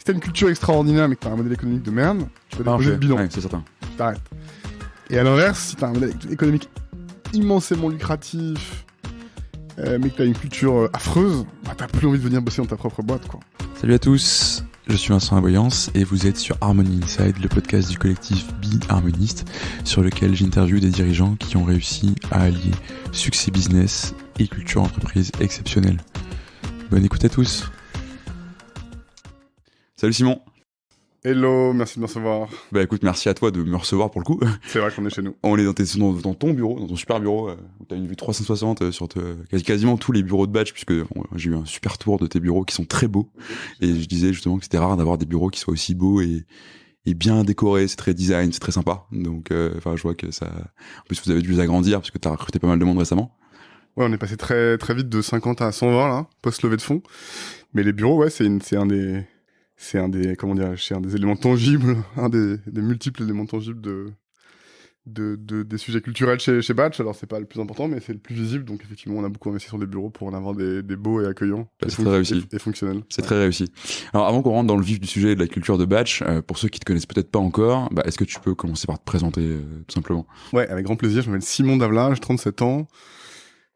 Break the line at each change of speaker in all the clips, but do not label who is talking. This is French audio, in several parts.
t'as une culture extraordinaire mais que t'as un modèle économique de merde, tu vas déposer le bilan.
Ouais, c'est certain.
T'arrêtes. Et à l'inverse, si t'as un modèle économique immensément lucratif, mais que t'as une culture affreuse, bah t'as plus envie de venir bosser dans ta propre boîte, quoi.
Salut à tous, je suis Vincent Aboyance et vous êtes sur Harmony Inside, le podcast du collectif Be Harmoniste, sur lequel j'interviewe des dirigeants qui ont réussi à allier succès business et culture entreprise exceptionnelle. Bonne écoute à tous. Salut Simon.
Hello, merci de me recevoir.
Bah écoute, merci à toi de me recevoir pour le coup.
C'est vrai qu'on est chez nous.
On est dans ton bureau, dans ton super bureau, où t'as une vue 360 sur quasiment tous les bureaux de Batch, puisque j'ai eu un super tour de tes bureaux qui sont très beaux. Et je disais justement que c'était rare d'avoir des bureaux qui soient aussi beaux et bien décorés. C'est très design, c'est très sympa. Donc, je vois que ça. En plus, vous avez dû les agrandir parce que t'as recruté pas mal de monde récemment.
Ouais, on est passé très très vite de 50 à 120 là, post levée de fonds. Mais les bureaux, ouais, c'est un des éléments tangibles, des multiples éléments tangibles des sujets culturels chez Batch. Alors c'est pas le plus important, mais c'est le plus visible. Donc effectivement, on a beaucoup investi sur des bureaux pour en avoir des beaux et accueillants,
c'est très réussi
et fonctionnels.
C'est très réussi. Alors avant qu'on rentre dans le vif du sujet de la culture de Batch, pour ceux qui te connaissent peut-être pas encore, est-ce que tu peux commencer par te présenter tout simplement?
Ouais, avec grand plaisir. Je m'appelle Simon Davla, j'ai 37 ans.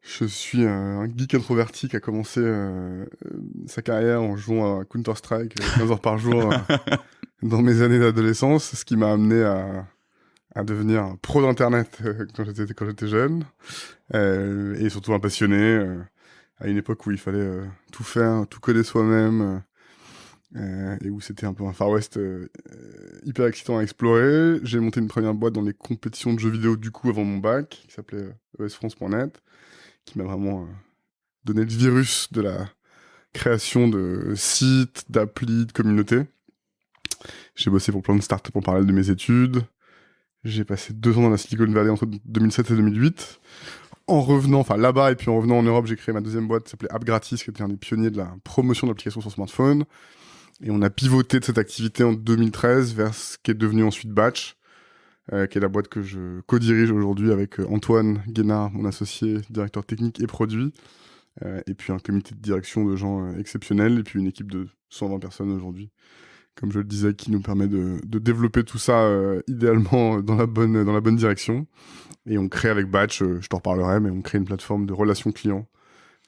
Je suis un geek introverti qui a commencé sa carrière en jouant à Counter-Strike 15 heures par jour dans mes années d'adolescence, ce qui m'a amené à devenir un pro d'internet quand j'étais jeune, et surtout un passionné à une époque où il fallait tout faire, tout coder soi-même, et où c'était un peu un Far West hyper excitant à explorer. J'ai monté une première boîte dans les compétitions de jeux vidéo du coup avant mon bac, qui s'appelait esfrance.net, qui m'a vraiment donné le virus de la création de sites, d'applis, de communautés. J'ai bossé pour plein de startups en parallèle de mes études. J'ai passé 2 ans dans la Silicon Valley entre 2007 et 2008. Là-bas, et puis en revenant en Europe, j'ai créé ma deuxième boîte qui s'appelait AppGratis, qui était un des pionniers de la promotion d'applications sur smartphone. Et on a pivoté de cette activité en 2013 vers ce qui est devenu ensuite Batch, qui est la boîte que je co-dirige aujourd'hui avec Antoine Guénard, mon associé, directeur technique et produit, et puis un comité de direction de gens exceptionnels, et puis une équipe de 120 personnes aujourd'hui, comme je le disais, qui nous permet de développer tout ça idéalement dans la bonne direction. Et on crée avec Batch, je t'en reparlerai, mais on crée une plateforme de relations clients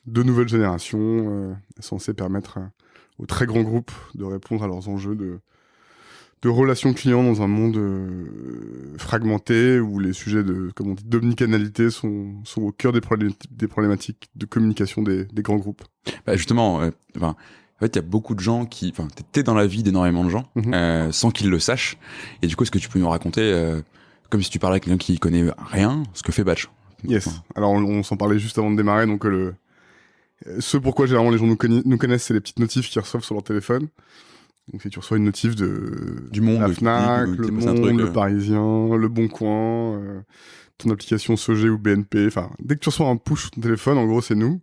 de nouvelle génération, censée permettre aux très grands groupes de répondre à leurs enjeux de relations clients dans un monde fragmenté où les sujets comme on dit, d'omnicanalité sont au cœur des problématiques de communication des grands groupes.
Justement, en fait, il y a beaucoup de gens t'es dans la vie d'énormément de gens, sans qu'ils le sachent. Et du coup, est-ce que tu peux nous raconter, comme si tu parlais à quelqu'un qui connaît rien, ce que fait Batch?
Yes. Alors, on s'en parlait juste avant de démarrer. Donc, ce pourquoi généralement les gens nous connaissent, c'est les petites notifs qu'ils reçoivent sur leur téléphone. Donc si tu reçois une notif du Monde, la Fnac, Le Monde, Le Parisien, Le Bon Coin, ton application Sogé ou BNP, dès que tu reçois un push sur ton téléphone, en gros c'est nous.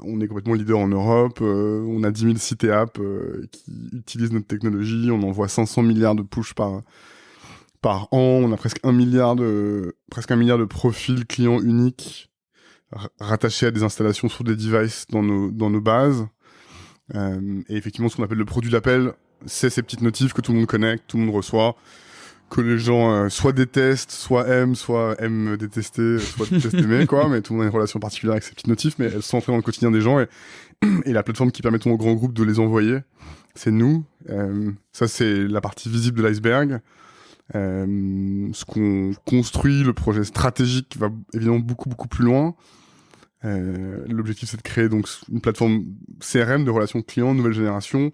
On est complètement leader en Europe, on a 10 000 sites et apps qui utilisent notre technologie, on envoie 500 milliards de push par an, on a presque 1 milliard de profils clients uniques rattachés à des installations sur des devices dans nos bases. Et effectivement, ce qu'on appelle le produit d'appel, c'est ces petites notifs que tout le monde connaît, que tout le monde reçoit, que les gens soit détestent, soit aiment détester, soit détestent aimer, quoi. Mais tout le monde a une relation particulière avec ces petites notifs, mais elles sont entrées dans le quotidien des gens, et la plateforme qui permet aux grands groupes de les envoyer, c'est nous. Ça, c'est la partie visible de l'iceberg. Ce qu'on construit, le projet stratégique va évidemment beaucoup, beaucoup plus loin. L'objectif, c'est de créer donc une plateforme CRM de relations clients nouvelle génération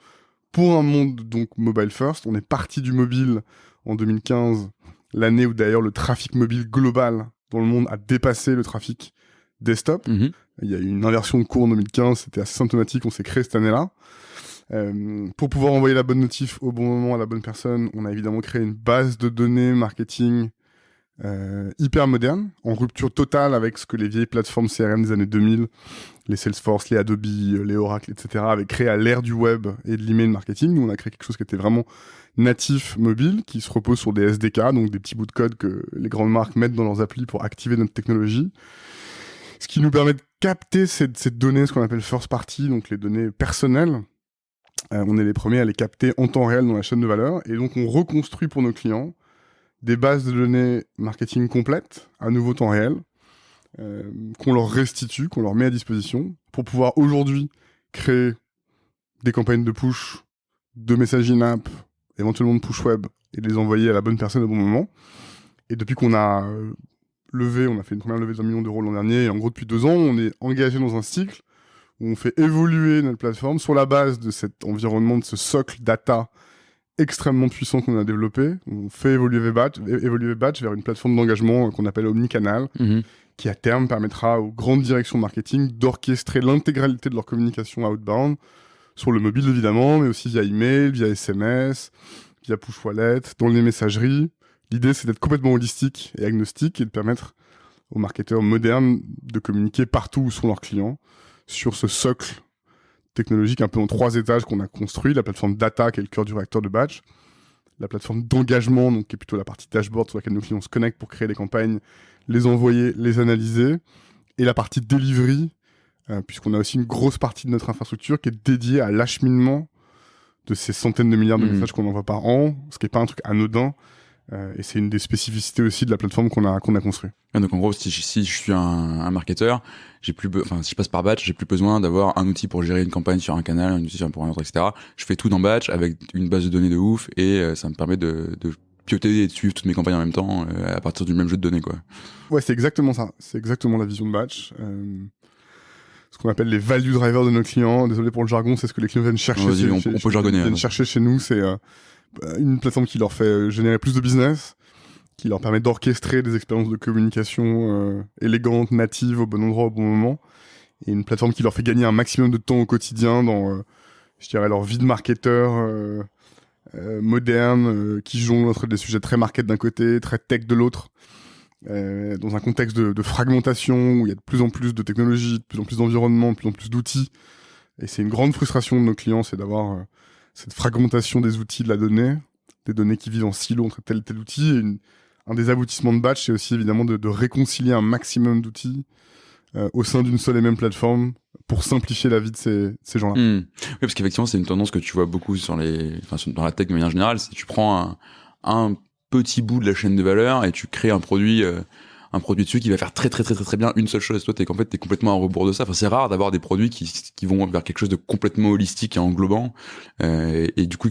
pour un monde donc mobile first. On est parti du mobile en 2015, l'année où d'ailleurs le trafic mobile global dans le monde a dépassé le trafic desktop. Il y a eu une inversion de cours en 2015, c'était assez symptomatique, on s'est créé cette année-là. Pour pouvoir envoyer la bonne notif au bon moment à la bonne personne, on a évidemment créé une base de données marketing hyper moderne, en rupture totale avec ce que les vieilles plateformes CRM des années 2000, les Salesforce, les Adobe, les Oracle, etc. avaient créé à l'ère du web et de l'email marketing. Nous, on a créé quelque chose qui était vraiment natif mobile, qui se repose sur des SDK, donc des petits bouts de code que les grandes marques mettent dans leurs applis pour activer notre technologie. Ce qui nous permet de capter ces données, ce qu'on appelle first party, donc les données personnelles, On est les premiers à les capter en temps réel dans la chaîne de valeur. Et donc, on reconstruit pour nos clients des bases de données marketing complètes, à nouveau temps réel, qu'on leur restitue, qu'on leur met à disposition, pour pouvoir aujourd'hui créer des campagnes de push, de messaging app, éventuellement de push web, et de les envoyer à la bonne personne au bon moment. Et depuis qu'on a on a fait une première levée de 1 million d'euros l'an dernier, et en gros depuis 2 ans, on est engagé dans un cycle où on fait évoluer notre plateforme sur la base de cet environnement, de ce socle data extrêmement puissant qu'on a développé. On fait évoluer Batch vers une plateforme d'engagement qu'on appelle Omnicanal, qui à terme permettra aux grandes directions marketing d'orchestrer l'intégralité de leur communication outbound, sur le mobile évidemment, mais aussi via email, via SMS, via push wallet, dans les messageries. L'idée, c'est d'être complètement holistique et agnostique et de permettre aux marketeurs modernes de communiquer partout où sont leurs clients sur ce socle technologique un peu en 3 étages qu'on a construit. La plateforme data, qui est le cœur du réacteur de Batch. La plateforme d'engagement, donc qui est plutôt la partie dashboard sur laquelle nos clients se connectent pour créer des campagnes, les envoyer, les analyser. Et la partie delivery, puisqu'on a aussi une grosse partie de notre infrastructure qui est dédiée à l'acheminement de ces centaines de milliards de messages qu'on envoie par an, ce qui n'est pas un truc anodin. Et c'est une des spécificités aussi de la plateforme qu'on a construit.
Donc en gros, si je suis un marketeur, si je passe par Batch, j'ai plus besoin d'avoir un outil pour gérer une campagne sur un canal, un outil pour un autre, etc. Je fais tout dans Batch avec une base de données de ouf et ça me permet de pioter et de suivre toutes mes campagnes en même temps à partir du même jeu de données, quoi.
Ouais, c'est exactement ça. C'est exactement la vision de Batch. Ce qu'on appelle les value drivers de nos clients. Désolé pour le jargon, c'est ce que les clients viennent chercher.
On peut jargonner.
Viennent chercher chez nous, c'est une plateforme qui leur fait générer plus de business, qui leur permet d'orchestrer des expériences de communication élégantes, natives, au bon endroit, au bon moment, et une plateforme qui leur fait gagner un maximum de temps au quotidien dans, je dirais, leur vie de marketeur moderne, qui jongle entre des sujets très market d'un côté, très tech de l'autre, dans un contexte de fragmentation où il y a de plus en plus de technologies, de plus en plus d'environnements, de plus en plus d'outils. Et c'est une grande frustration de nos clients, c'est d'avoir cette fragmentation des outils de la donnée, des données qui vivent en silo entre tel et tel outil. Et un des aboutissements de Batch, c'est aussi évidemment de réconcilier un maximum d'outils au sein d'une seule et même plateforme pour simplifier la vie de ces gens-là.
Oui, parce qu'effectivement, c'est une tendance que tu vois beaucoup dans la tech de manière générale. C'est que tu prends un petit bout de la chaîne de valeur et tu crées un produit dessus qui va faire très très très très très bien une seule chose. Toi, t'es complètement à rebours de ça. Enfin, c'est rare d'avoir des produits qui vont vers quelque chose de complètement holistique et englobant. Et du coup,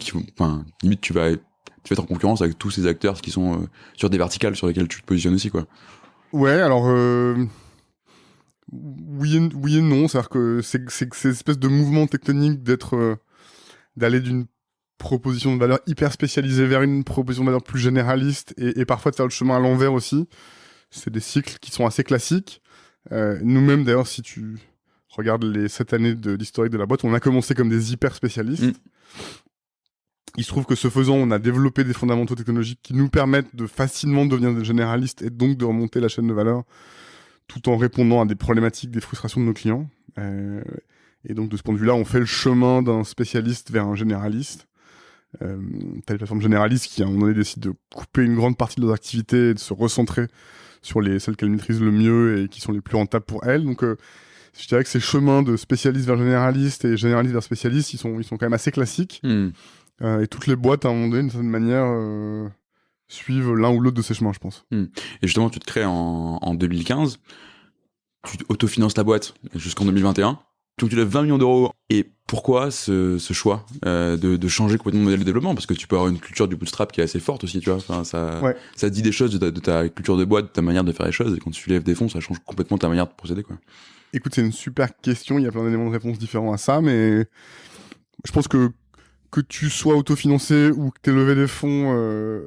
limite, tu vas être en concurrence avec tous ces acteurs qui sont sur des verticales sur lesquelles tu te positionnes aussi, quoi.
Ouais, alors oui et non. C'est-à-dire que c'est cette espèce de mouvement tectonique d'aller d'une proposition de valeur hyper spécialisée vers une proposition de valeur plus généraliste et parfois de faire le chemin à l'envers aussi. C'est des cycles qui sont assez classiques. Nous-mêmes, d'ailleurs, si tu regardes les 7 années de l'historique de la boîte, on a commencé comme des hyper spécialistes. Il se trouve que ce faisant, on a développé des fondamentaux technologiques qui nous permettent de facilement devenir des généralistes et donc de remonter la chaîne de valeur tout en répondant à des problématiques, des frustrations de nos clients. Et donc, de ce point de vue-là, on fait le chemin d'un spécialiste vers un généraliste. T'as les plateformes généralistes qui, à un moment donné, décident de couper une grande partie de leurs activités et de se recentrer sur celles qu'elles maîtrisent le mieux et qui sont les plus rentables pour elles. Donc, je dirais que ces chemins de spécialiste vers généraliste et généraliste vers spécialiste, ils sont quand même assez classiques. Et toutes les boîtes, à un moment donné, d'une certaine manière, suivent l'un ou l'autre de ces chemins, je pense.
Et justement, tu te crées en 2015, tu autofinances la boîte jusqu'en 2021, donc tu lèves 20 millions d'euros. Et pourquoi ce choix de changer complètement de modèle de développement? Parce que tu peux avoir une culture du bootstrap qui est assez forte aussi, tu vois. Enfin, ça dit des choses de ta culture de boîte, de ta manière de faire les choses, et quand tu lèves des fonds, ça change complètement ta manière de procéder, quoi.
Écoute, c'est une super question, il y a plein d'éléments de réponse différents à ça, mais je pense que tu sois autofinancé ou que tu aies levé des fonds,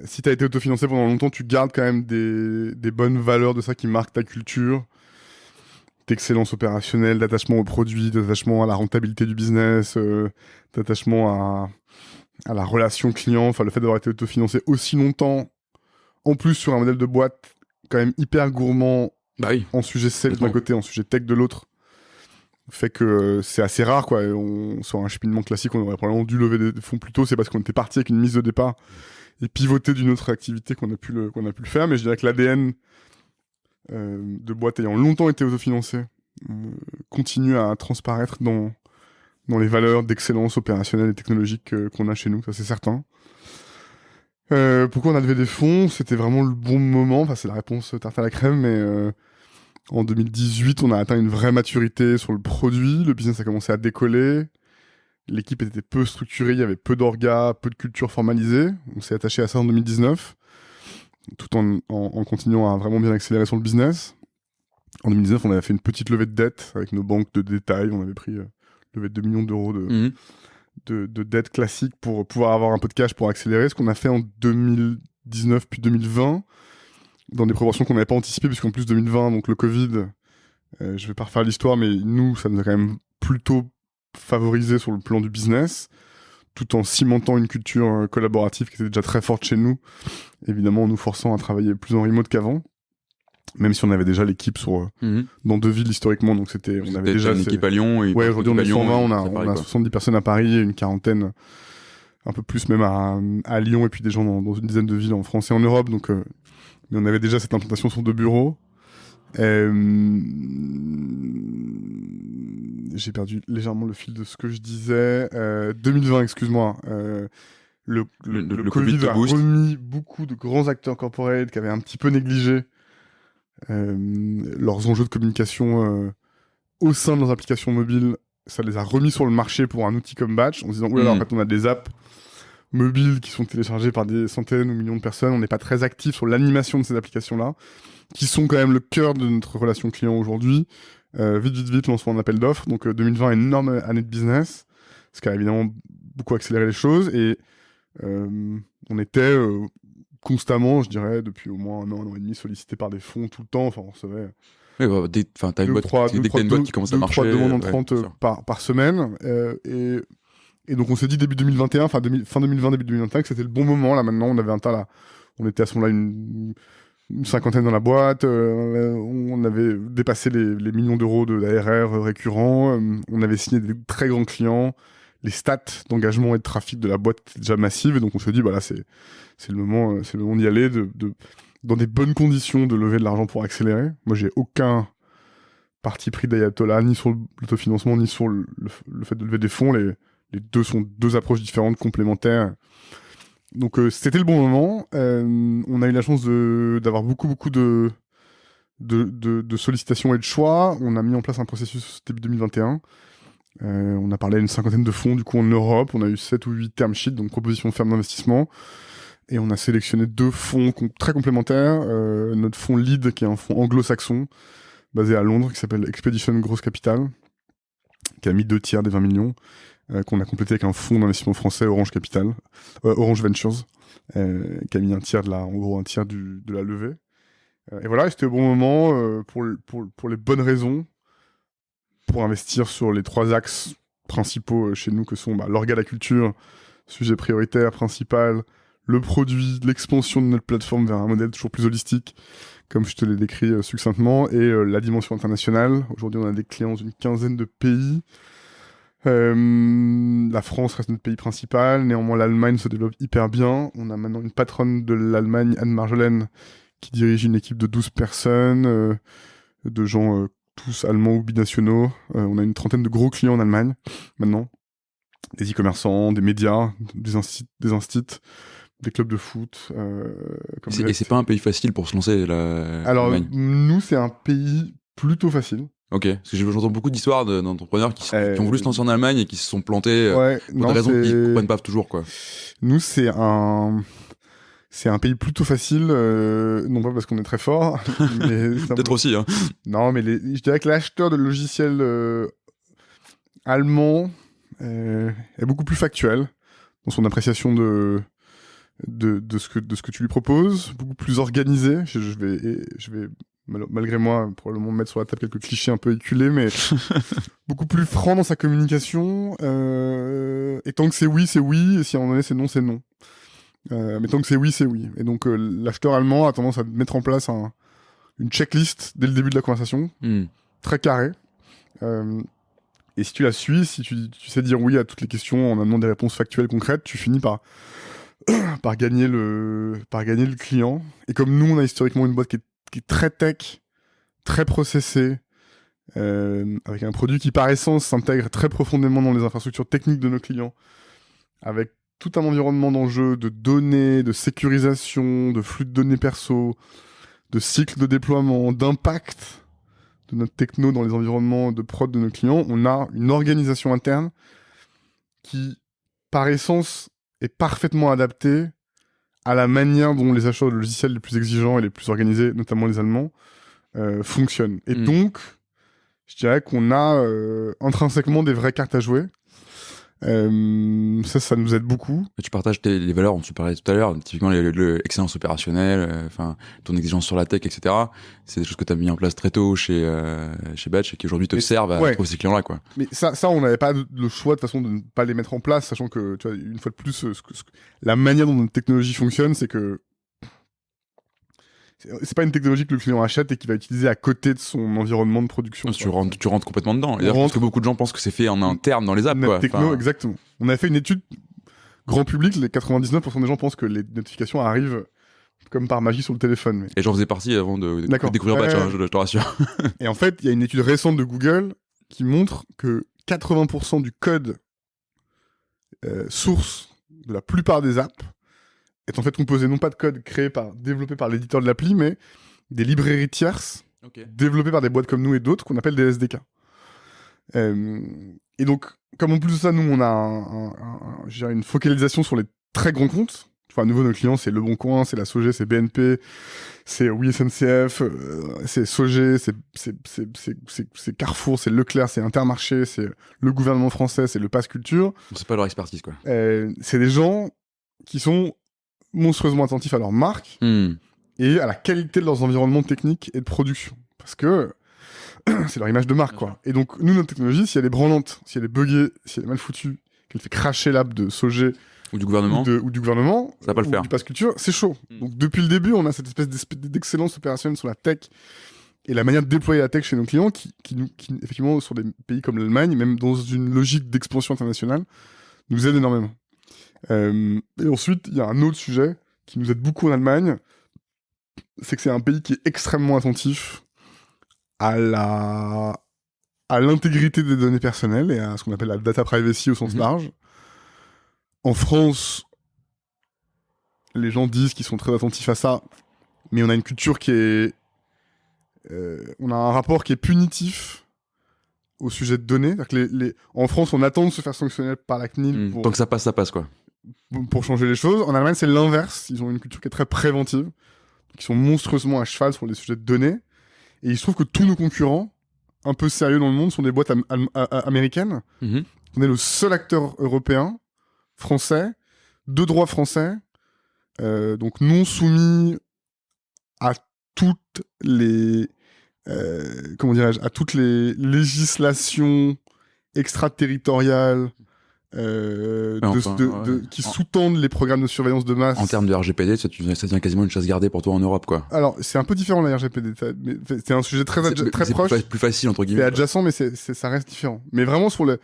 si tu as été autofinancé pendant longtemps, tu gardes quand même des bonnes valeurs de ça qui marquent ta culture, d'excellence opérationnelle, d'attachement au produit, d'attachement à la rentabilité du business, d'attachement à la relation client. Enfin, le fait d'avoir été autofinancé aussi longtemps, en plus sur un modèle de boîte quand même hyper gourmand, en sujet sales d'un côté, en sujet tech de l'autre, fait que c'est assez rare, quoi. Sur un cheminement classique, on aurait probablement dû lever des fonds plus tôt. C'est parce qu'on était parti avec une mise de départ et pivoter d'une autre activité qu'on a pu le faire. Mais je dirais que l'ADN de boîte ayant longtemps été autofinancé continue à transparaître dans dans les valeurs d'excellence opérationnelle et technologique qu'on a chez nous, ça c'est certain. Pourquoi on a levé des fonds? C'était vraiment le bon moment, enfin c'est la réponse tarte à la crème, mais en 2018 on a atteint une vraie maturité sur le produit, le business a commencé à décoller, l'équipe était peu structurée, il y avait peu d'orgas, peu de culture formalisée, on s'est attaché à ça en 2019, tout en continuant à vraiment bien accélérer sur le business. En 2019 on avait fait une petite levée de dette avec nos banques de détail, on avait pris une levée de 2 millions d'euros de dette classique pour pouvoir avoir un peu de cash pour accélérer, ce qu'on a fait en 2019 puis 2020, dans des proportions qu'on n'avait pas anticipées, puisqu'en plus 2020, donc le Covid, je vais pas refaire l'histoire, mais nous, ça nous a quand même plutôt favorisé sur le plan du business, tout en cimentant une culture collaborative qui était déjà très forte chez nous, évidemment en nous forçant à travailler plus en remote qu'avant, même si on avait déjà l'équipe dans 2 villes historiquement, donc on avait déjà
une équipe à Lyon. Et
ouais, aujourd'hui on est 120, on a
Paris,
70 personnes à Paris et une quarantaine, un peu plus même à Lyon, et puis des gens dans une dizaine de villes en France et en Europe, donc mais on avait déjà cette implantation sur 2 bureaux. J'ai perdu légèrement le fil de ce que je disais. 2020, excuse-moi. Le Covid a remis beaucoup de grands acteurs corporate qui avaient un petit peu négligé leurs enjeux de communication au sein de leurs applications mobiles. Ça les a remis sur le marché pour un outil comme Batch, en se disant, en fait, on a des apps mobiles qui sont téléchargées par des centaines ou millions de personnes. On n'est pas très actif sur l'animation de ces applications-là, qui sont quand même le cœur de notre relation client aujourd'hui. Vite, lancement d'un appel d'offres. Donc 2020, énorme année de business, ce qui a évidemment beaucoup accéléré les choses. Et on était constamment, je dirais, depuis au moins un an et demi, sollicité par des fonds tout le temps. Enfin, on recevait...
Oui, dès que t'as une boîte qui commence à marcher...
2-3 demandes entrantes par semaine. Et donc on s'est dit début 2021, fin 2020, début 2021, que c'était le bon moment. Là maintenant, on avait un tas là. On était à ce moment-là une cinquantaine dans la boîte. On avait dépassé les millions d'euros d'ARR récurrents. On avait signé des très grands clients. Les stats d'engagement et de trafic de la boîte étaient déjà massives. Et donc on s'est dit, bah là, c'est le moment d'y aller, dans des bonnes conditions, de lever de l'argent pour accélérer. Moi, j'ai aucun parti pris d'ayatollah, ni sur l'autofinancement, ni sur le fait de lever des fonds. Les deux sont 2 approches différentes, complémentaires. Donc c'était le bon moment. On a eu la chance d'avoir beaucoup de sollicitations et de choix. On a mis en place un processus début 2021. On a parlé à une cinquantaine de fonds du coup en Europe. On a eu 7 ou 8 term sheets, donc propositions fermes d'investissement. Et on a sélectionné 2 fonds très complémentaires. Notre fonds lead, qui est un fonds anglo-saxon, basé à Londres, qui s'appelle Expedition Growth Capital, qui a mis 2 tiers des 20 millions. Qu'on a complété avec un fonds d'investissement français, Orange Capital, Orange Ventures, qui a mis un tiers de la levée. Et voilà, c'était au bon moment pour les bonnes raisons, pour investir sur les 3 axes principaux chez nous, que sont l'orga, la culture, sujet prioritaire, principal, le produit, l'expansion de notre plateforme vers un modèle toujours plus holistique, comme je te l'ai décrit succinctement, et la dimension internationale. Aujourd'hui, on a des clients dans une quinzaine de pays. La France reste notre pays principal, néanmoins l'Allemagne se développe hyper bien. On a maintenant une patronne de l'Allemagne, Anne Marjolaine, qui dirige une équipe de 12 personnes, de gens tous allemands ou binationaux. On a une trentaine de gros clients en Allemagne maintenant, des e-commerçants, des médias, des instituts, des clubs de foot.
Et c'est pas un pays facile pour se lancer
Alors nous, c'est un pays plutôt facile.
Ok, parce que j'entends beaucoup d'histoires d'entrepreneurs qui ont voulu se lancer en Allemagne et qui se sont plantés pour des raisons qu'ils ne comprennent pas toujours, quoi.
Nous, c'est un pays plutôt facile, non pas parce qu'on est très fort, mais
peut-être aussi. Hein.
Non, mais je dirais que l'acheteur de logiciels allemand est beaucoup plus factuel dans son appréciation de ce que tu lui proposes, beaucoup plus organisé. Je vais malgré moi, probablement mettre sur la table quelques clichés un peu éculés, mais beaucoup plus franc dans sa communication. Et tant que c'est oui, et si à un moment donné c'est non, c'est non. Mais tant que c'est oui, c'est oui. Et donc l'acheteur allemand a tendance à mettre en place une checklist dès le début de la conversation, très carrée. Et si tu la suis, si tu sais dire oui à toutes les questions en amenant des réponses factuelles, concrètes, tu finis par gagner le client. Et comme nous, on a historiquement une boîte qui est très tech, très processée, avec un produit qui par essence s'intègre très profondément dans les infrastructures techniques de nos clients, avec tout un environnement d'enjeux, de données, de sécurisation, de flux de données perso, de cycle de déploiement, d'impact de notre techno dans les environnements de prod de nos clients. On a une organisation interne qui, par essence, est parfaitement adaptée à la manière dont les acheteurs de logiciels les plus exigeants et les plus organisés, notamment les Allemands, fonctionnent. Et donc, je dirais qu'on a intrinsèquement des vraies cartes à jouer. Ça nous aide beaucoup.
Et tu partages les valeurs dont tu parlais tout à l'heure, typiquement l'excellence opérationnelle, ton exigence sur la tech, etc. C'est des choses que tu as mis en place très tôt chez Batch et qui aujourd'hui te servent à trouver ces clients-là, quoi.
Mais ça, on n'avait pas le choix de façon de ne pas les mettre en place, sachant que, tu vois, une fois de plus, la manière dont notre technologie fonctionne, c'est que c'est pas une technologie que le client achète et qu'il va utiliser à côté de son environnement de production.
Tu rentres complètement dedans. Parce que beaucoup de gens pensent que c'est fait en interne dans les apps, quoi.
Techno, exactement. On a fait une étude grand public, les 99% des gens pensent que les notifications arrivent comme par magie sur le téléphone. Mais...
Et j'en faisais partie avant de découvrir Batch, je te rassure.
Et en fait, il y a une étude récente de Google qui montre que 80% du code source de la plupart des apps est en fait composé non pas de code développé par l'éditeur de l'appli, mais des librairies tierces développées par des boîtes comme nous et d'autres qu'on appelle des SDK. Et donc, comme en plus de ça, nous, on a une focalisation sur les très grands comptes. Enfin, à nouveau, nos clients, c'est Le Bon Coin, c'est la Sogé, c'est BNP, c'est Oui SNCF, c'est Sogé, c'est Carrefour, c'est Leclerc, c'est Intermarché, c'est le gouvernement français, c'est le Pass Culture.
C'est pas leur expertise, quoi.
C'est des gens qui sont monstrueusement attentifs à leur marque et à la qualité de leurs environnements techniques et de production. Parce que c'est leur image de marque, quoi. Et donc, nous, notre technologie, si elle est branlante, si elle est buggée, si elle est mal foutue, qu'elle fait cracher l'app de Sogé
ou du gouvernement,
ça va pas le faire. Du Pass Culture, c'est chaud. Donc, depuis le début, on a cette espèce d'excellence opérationnelle sur la tech et la manière de déployer la tech chez nos clients qui effectivement, sur des pays comme l'Allemagne, même dans une logique d'expansion internationale, nous aide énormément. Et ensuite, il y a un autre sujet qui nous aide beaucoup en Allemagne, c'est que c'est un pays qui est extrêmement attentif à l'intégrité des données personnelles et à ce qu'on appelle la data privacy au sens large. En France, les gens disent qu'ils sont très attentifs à ça, mais on a une culture qui est... on a un rapport qui est punitif au sujet de données. En France, on attend de se faire sanctionner par la CNIL
tant que ça passe, quoi.
Pour changer les choses. En Allemagne, c'est l'inverse. Ils ont une culture qui est très préventive. Ils sont monstrueusement à cheval sur les sujets de données. Et il se trouve que tous nos concurrents, un peu sérieux dans le monde, sont des boîtes américaines. On est le seul acteur européen, français, de droit français, donc non soumis à toutes les... à toutes les législations extraterritoriales qui sous-tendent les programmes de surveillance de masse.
En termes de RGPD, ça devient quasiment une chasse gardée pour toi en Europe, quoi.
Alors, c'est un peu différent, la RGPD. C'est un sujet très proche.
C'est plus facile, entre guillemets.
C'est adjacent, mais ça reste différent. Mais vraiment, je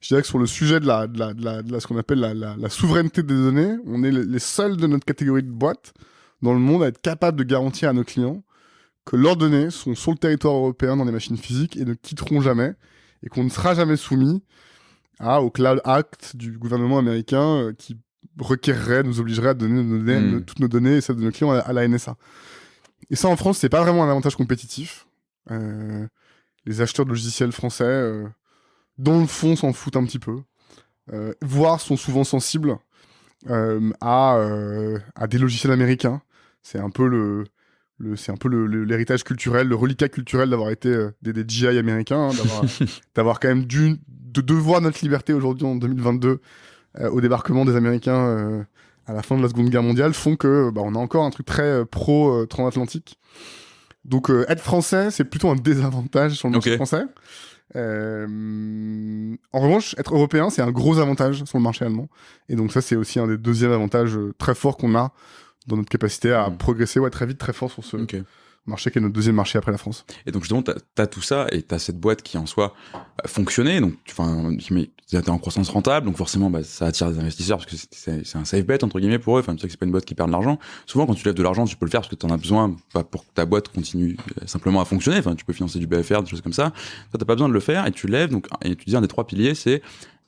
dirais que sur le sujet de ce qu'on appelle la souveraineté des données, on est les seuls de notre catégorie de boîtes dans le monde à être capable de garantir à nos clients que leurs données sont sur le territoire européen dans des machines physiques et ne quitteront jamais, et qu'on ne sera jamais soumis au Cloud Act du gouvernement américain qui nous obligerait à donner toutes nos données et celles de nos clients à la NSA. Et ça, en France, c'est pas vraiment un avantage compétitif. Les acheteurs de logiciels français, dans le fond, s'en foutent un petit peu, voire sont souvent sensibles à des logiciels américains. C'est un peu l'héritage culturel, le reliquat culturel d'avoir été des GI américains, d'avoir quand même de devoir notre liberté aujourd'hui en 2022 au débarquement des Américains à la fin de la Seconde Guerre mondiale font que on a encore un truc très pro transatlantique. Donc être français, c'est plutôt un désavantage sur le marché français. En revanche, être européen, c'est un gros avantage sur le marché allemand. Et donc ça, c'est aussi un des deuxièmes avantages très forts qu'on a dans notre capacité à progresser très vite, très fort sur marché qui est notre deuxième marché après la France.
Et donc justement, t'as tout ça et t'as cette boîte qui en soi fonctionnait, donc t'es en croissance rentable, donc forcément ça attire des investisseurs parce que c'est un safe bet entre guillemets pour eux. Enfin, tu sais que c'est pas une boîte qui perd de l'argent. Souvent, quand tu lèves de l'argent, tu peux le faire parce que t'en as besoin, pas pour que ta boîte continue simplement à fonctionner. Enfin, tu peux financer du BFR, des choses comme ça. Toi, t'as pas besoin de le faire et tu lèves. Donc, et tu dis un des 3 piliers, c'est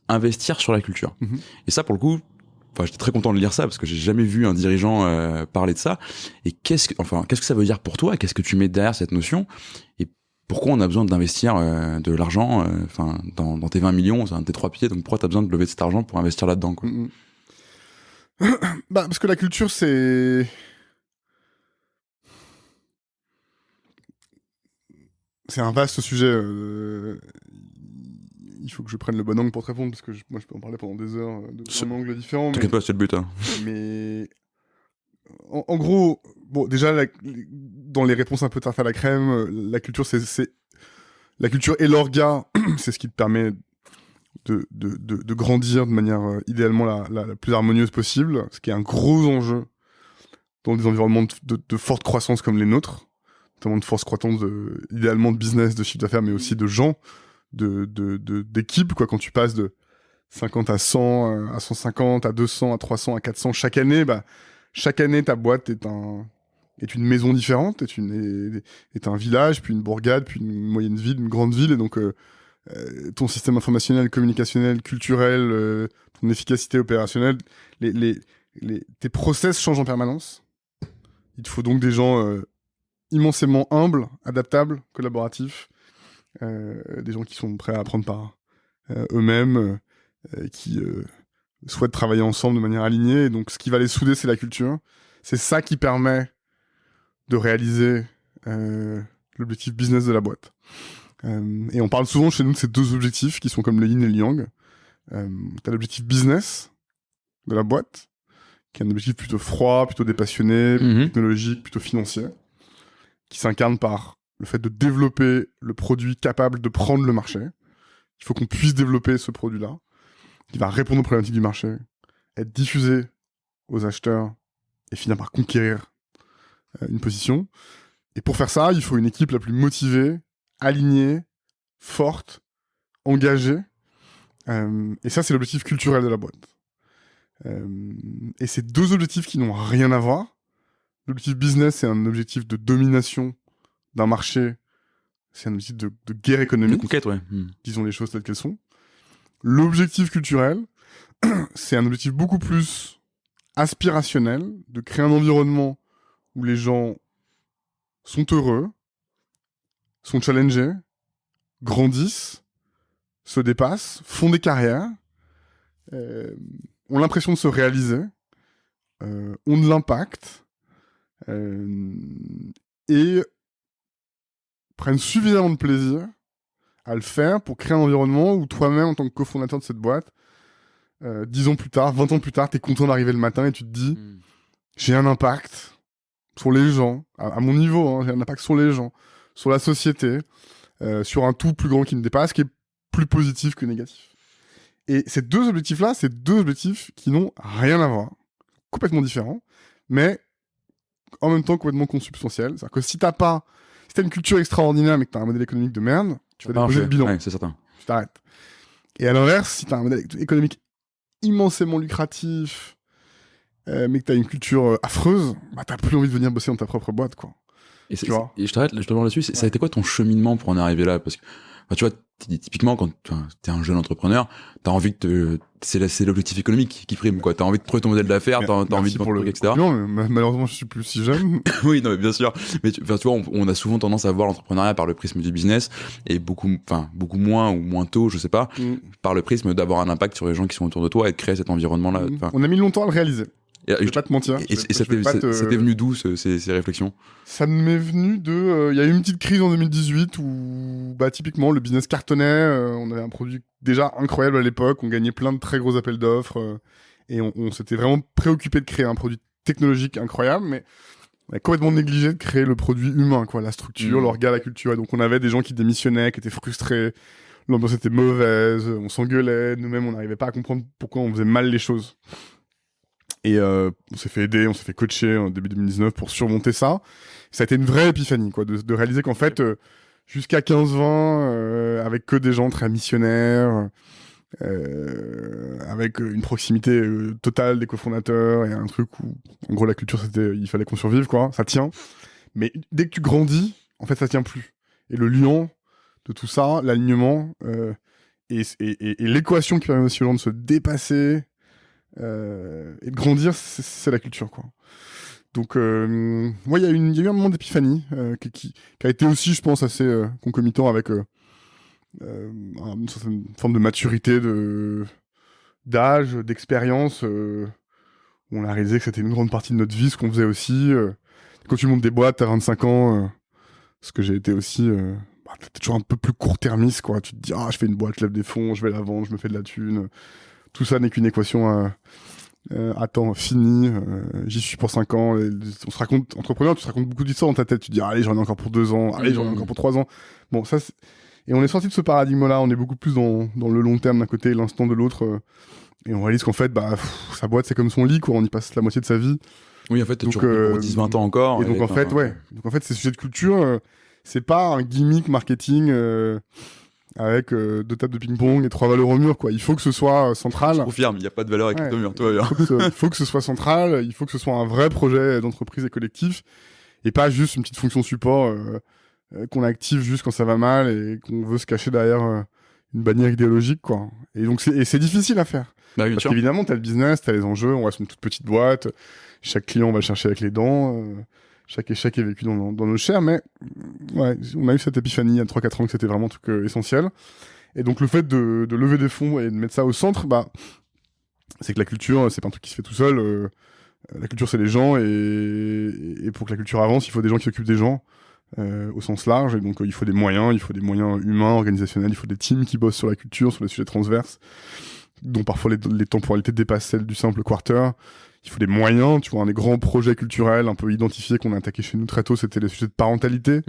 investir sur la culture. Et ça, pour le coup. Enfin, j'étais très content de lire ça parce que j'ai jamais vu un dirigeant parler de ça. Et qu'est-ce que ça veut dire pour toi? Qu'est-ce que tu mets derrière cette notion? Et pourquoi on a besoin d'investir de l'argent dans tes 20 millions, c'est un de tes 3 piliers, donc pourquoi tu as besoin de lever de cet argent pour investir là-dedans, quoi?
Parce que la culture, c'est un vaste sujet. Il faut que je prenne le bon angle pour te répondre, parce que moi, je peux en parler pendant des heures de plein d'angles différents.
T'inquiète pas, c'est le but. Hein.
Mais en gros, bon, déjà, dans les réponses un peu tarte à la crème, la culture, la culture et l'orga, c'est ce qui te permet de grandir de manière idéalement la plus harmonieuse possible, ce qui est un gros enjeu dans des environnements de forte croissance comme les nôtres, notamment de forte croissance idéalement de business, de chiffre d'affaires, mais aussi de gens, d'équipes, quoi. Quand tu passes de 50 à 100, à 150, à 200, à 300, à 400 chaque année, chaque année ta boîte est une maison différente, est un village, puis une bourgade, puis une moyenne ville, une grande ville, et donc ton système informationnel, communicationnel, culturel, ton efficacité opérationnelle, tes process changent en permanence. Il te faut donc des gens immensément humbles, adaptables, collaboratifs, des gens qui sont prêts à apprendre par eux-mêmes, qui souhaitent travailler ensemble de manière alignée. Et donc, ce qui va les souder, c'est la culture. C'est ça qui permet de réaliser l'objectif business de la boîte. Et on parle souvent chez nous de ces 2 objectifs qui sont comme le yin et le yang. T'as l'objectif business de la boîte, qui est un objectif plutôt froid, plutôt dépassionné, technologique, plutôt financier, qui s'incarne par le fait de développer le produit capable de prendre le marché. Il faut qu'on puisse développer ce produit-là, qui va répondre aux problématiques du marché, être diffusé aux acheteurs et finir par conquérir une position. Et pour faire ça, il faut une équipe la plus motivée, alignée, forte, engagée. Et ça, c'est l'objectif culturel de la boîte. Et ces 2 objectifs qui n'ont rien à voir. L'objectif business, c'est un objectif de domination d'un marché. C'est un objectif de guerre économique.
De conquête, ouais.
Disons les choses telles qu'elles sont. L'objectif culturel, c'est un objectif beaucoup plus aspirationnel, de créer un environnement où les gens sont heureux, sont challengés, grandissent, se dépassent, font des carrières, ont l'impression de se réaliser, ont de l'impact, et prennent suffisamment de plaisir à le faire pour créer un environnement où toi-même, en tant que cofondateur de cette boîte, 10 ans plus tard, 20 ans plus tard, t'es content d'arriver le matin et tu te dis j'ai un impact sur les gens, à mon niveau, hein, j'ai un impact sur les gens, sur la société, sur un tout plus grand qui me dépasse, qui est plus positif que négatif. Et ces 2 objectifs-là, c'est 2 objectifs qui n'ont rien à voir, complètement différents, mais en même temps complètement consubstantiels. C'est-à-dire que si t'as une culture extraordinaire mais que t'as un modèle économique de merde, tu vas déposer le bilan.
Ouais, c'est certain.
Tu t'arrêtes. Et à l'inverse, si t'as un modèle économique immensément lucratif, mais que t'as une culture affreuse, t'as plus envie de venir bosser dans ta propre boîte, quoi.
Et je t'arrête, je te demande là-dessus, ça a été quoi ton cheminement pour en arriver là? Parce que, tu vois, typiquement, quand t'es un jeune entrepreneur, t'as envie c'est l'objectif économique qui prime, quoi. T'as envie de trouver ton modèle d'affaires, t'as envie de vendre le truc, etc.
Non, mais malheureusement, je suis plus si jeune.
Oui, non, mais bien sûr. Mais tu vois, on a souvent tendance à voir l'entrepreneuriat par le prisme du business et beaucoup moins ou moins tôt, je sais pas, par le prisme d'avoir un impact sur les gens qui sont autour de toi et de créer cet environnement-là.
On a mis longtemps à le réaliser.
Je
vais pas te mentir.
Et ça t'est venu d'où ces réflexions?
Ça m'est venu il y a eu une petite crise en 2018 où typiquement le business cartonnait, on avait un produit déjà incroyable à l'époque, on gagnait plein de très gros appels d'offres et on s'était vraiment préoccupé de créer un produit technologique incroyable, mais on a complètement négligé de créer le produit humain, quoi, la structure, l'orga, la culture. Et donc on avait des gens qui démissionnaient, qui étaient frustrés, l'ambiance était mauvaise, on s'engueulait, nous-mêmes on n'arrivait pas à comprendre pourquoi on faisait mal les choses. Et on s'est fait aider, on s'est fait coacher en début 2019 pour surmonter ça. Ça a été une vraie épiphanie, quoi, de réaliser qu'en fait, jusqu'à 15-20, avec que des gens très missionnaires, avec une proximité totale des cofondateurs et un truc où, en gros, la culture, c'était, il fallait qu'on survive, quoi. Ça tient. Mais dès que tu grandis, en fait, ça tient plus. Et le lion de tout ça, l'alignement, et l'équation qui permet aussi aux gens de se dépasser et de grandir, c'est la culture, quoi. Donc, moi, il y a eu un moment d'épiphanie qui a été aussi, je pense, assez concomitant avec une certaine forme de maturité, d'âge, d'expérience, où on a réalisé que c'était une grande partie de notre vie, ce qu'on faisait aussi. Quand tu montes des boîtes, t'as 25 ans, ce que j'ai été aussi... t'es toujours un peu plus court-termiste, quoi. Tu te dis, je fais une boîte, je lève des fonds, je vais la vendre, je me fais de la thune. Tout ça n'est qu'une équation attends, fini, j'y suis pour 5 ans. On se raconte, entrepreneur, tu te racontes beaucoup d'histoires dans ta tête. Tu te dis, allez, j'en ai encore pour 2 ans, allez, j'en ai encore pour 3 ans. Bon, ça, et on est sorti de ce paradigme-là, on est beaucoup plus dans le long terme d'un côté et l'instant de l'autre. Et on réalise qu'en fait, sa boîte, c'est comme son lit, quoi. On y passe la moitié de sa vie.
Oui, en fait, t'es toujours pour 10-20 ans encore.
Et donc, en fait, Donc, en fait, ces sujets de culture, c'est pas un gimmick marketing avec 2 tables de ping-pong et 3 valeurs au mur, quoi. Il faut que ce soit central.
Je confirme, il n'y a pas de valeur avec le mur, toi.
Il faut que ce soit central, il faut que ce soit un vrai projet d'entreprise et collectif, et pas juste une petite fonction support qu'on active juste quand ça va mal et qu'on veut se cacher derrière une bannière idéologique, quoi. Et donc, c'est difficile à faire.
Bah,
parce qu'évidemment, t'as le business, t'as les enjeux, on reste une toute petite boîte, chaque client, on va le chercher avec les dents, chaque échec est vécu dans nos chairs, mais ouais, on a eu cette épiphanie il y a 3-4 ans que c'était vraiment un truc essentiel. Et donc le fait de lever des fonds et de mettre ça au centre, c'est que la culture, c'est pas un truc qui se fait tout seul. La culture, c'est les gens, et pour que la culture avance, il faut des gens qui s'occupent des gens au sens large. Et donc il faut des moyens humains, organisationnels, il faut des teams qui bossent sur la culture, sur les sujets transverses, dont parfois les temporalités dépassent celles du simple quarter. Il faut des moyens, tu vois, un des grands projets culturels un peu identifiés qu'on a attaqué chez nous très tôt, c'était les sujets de parentalité.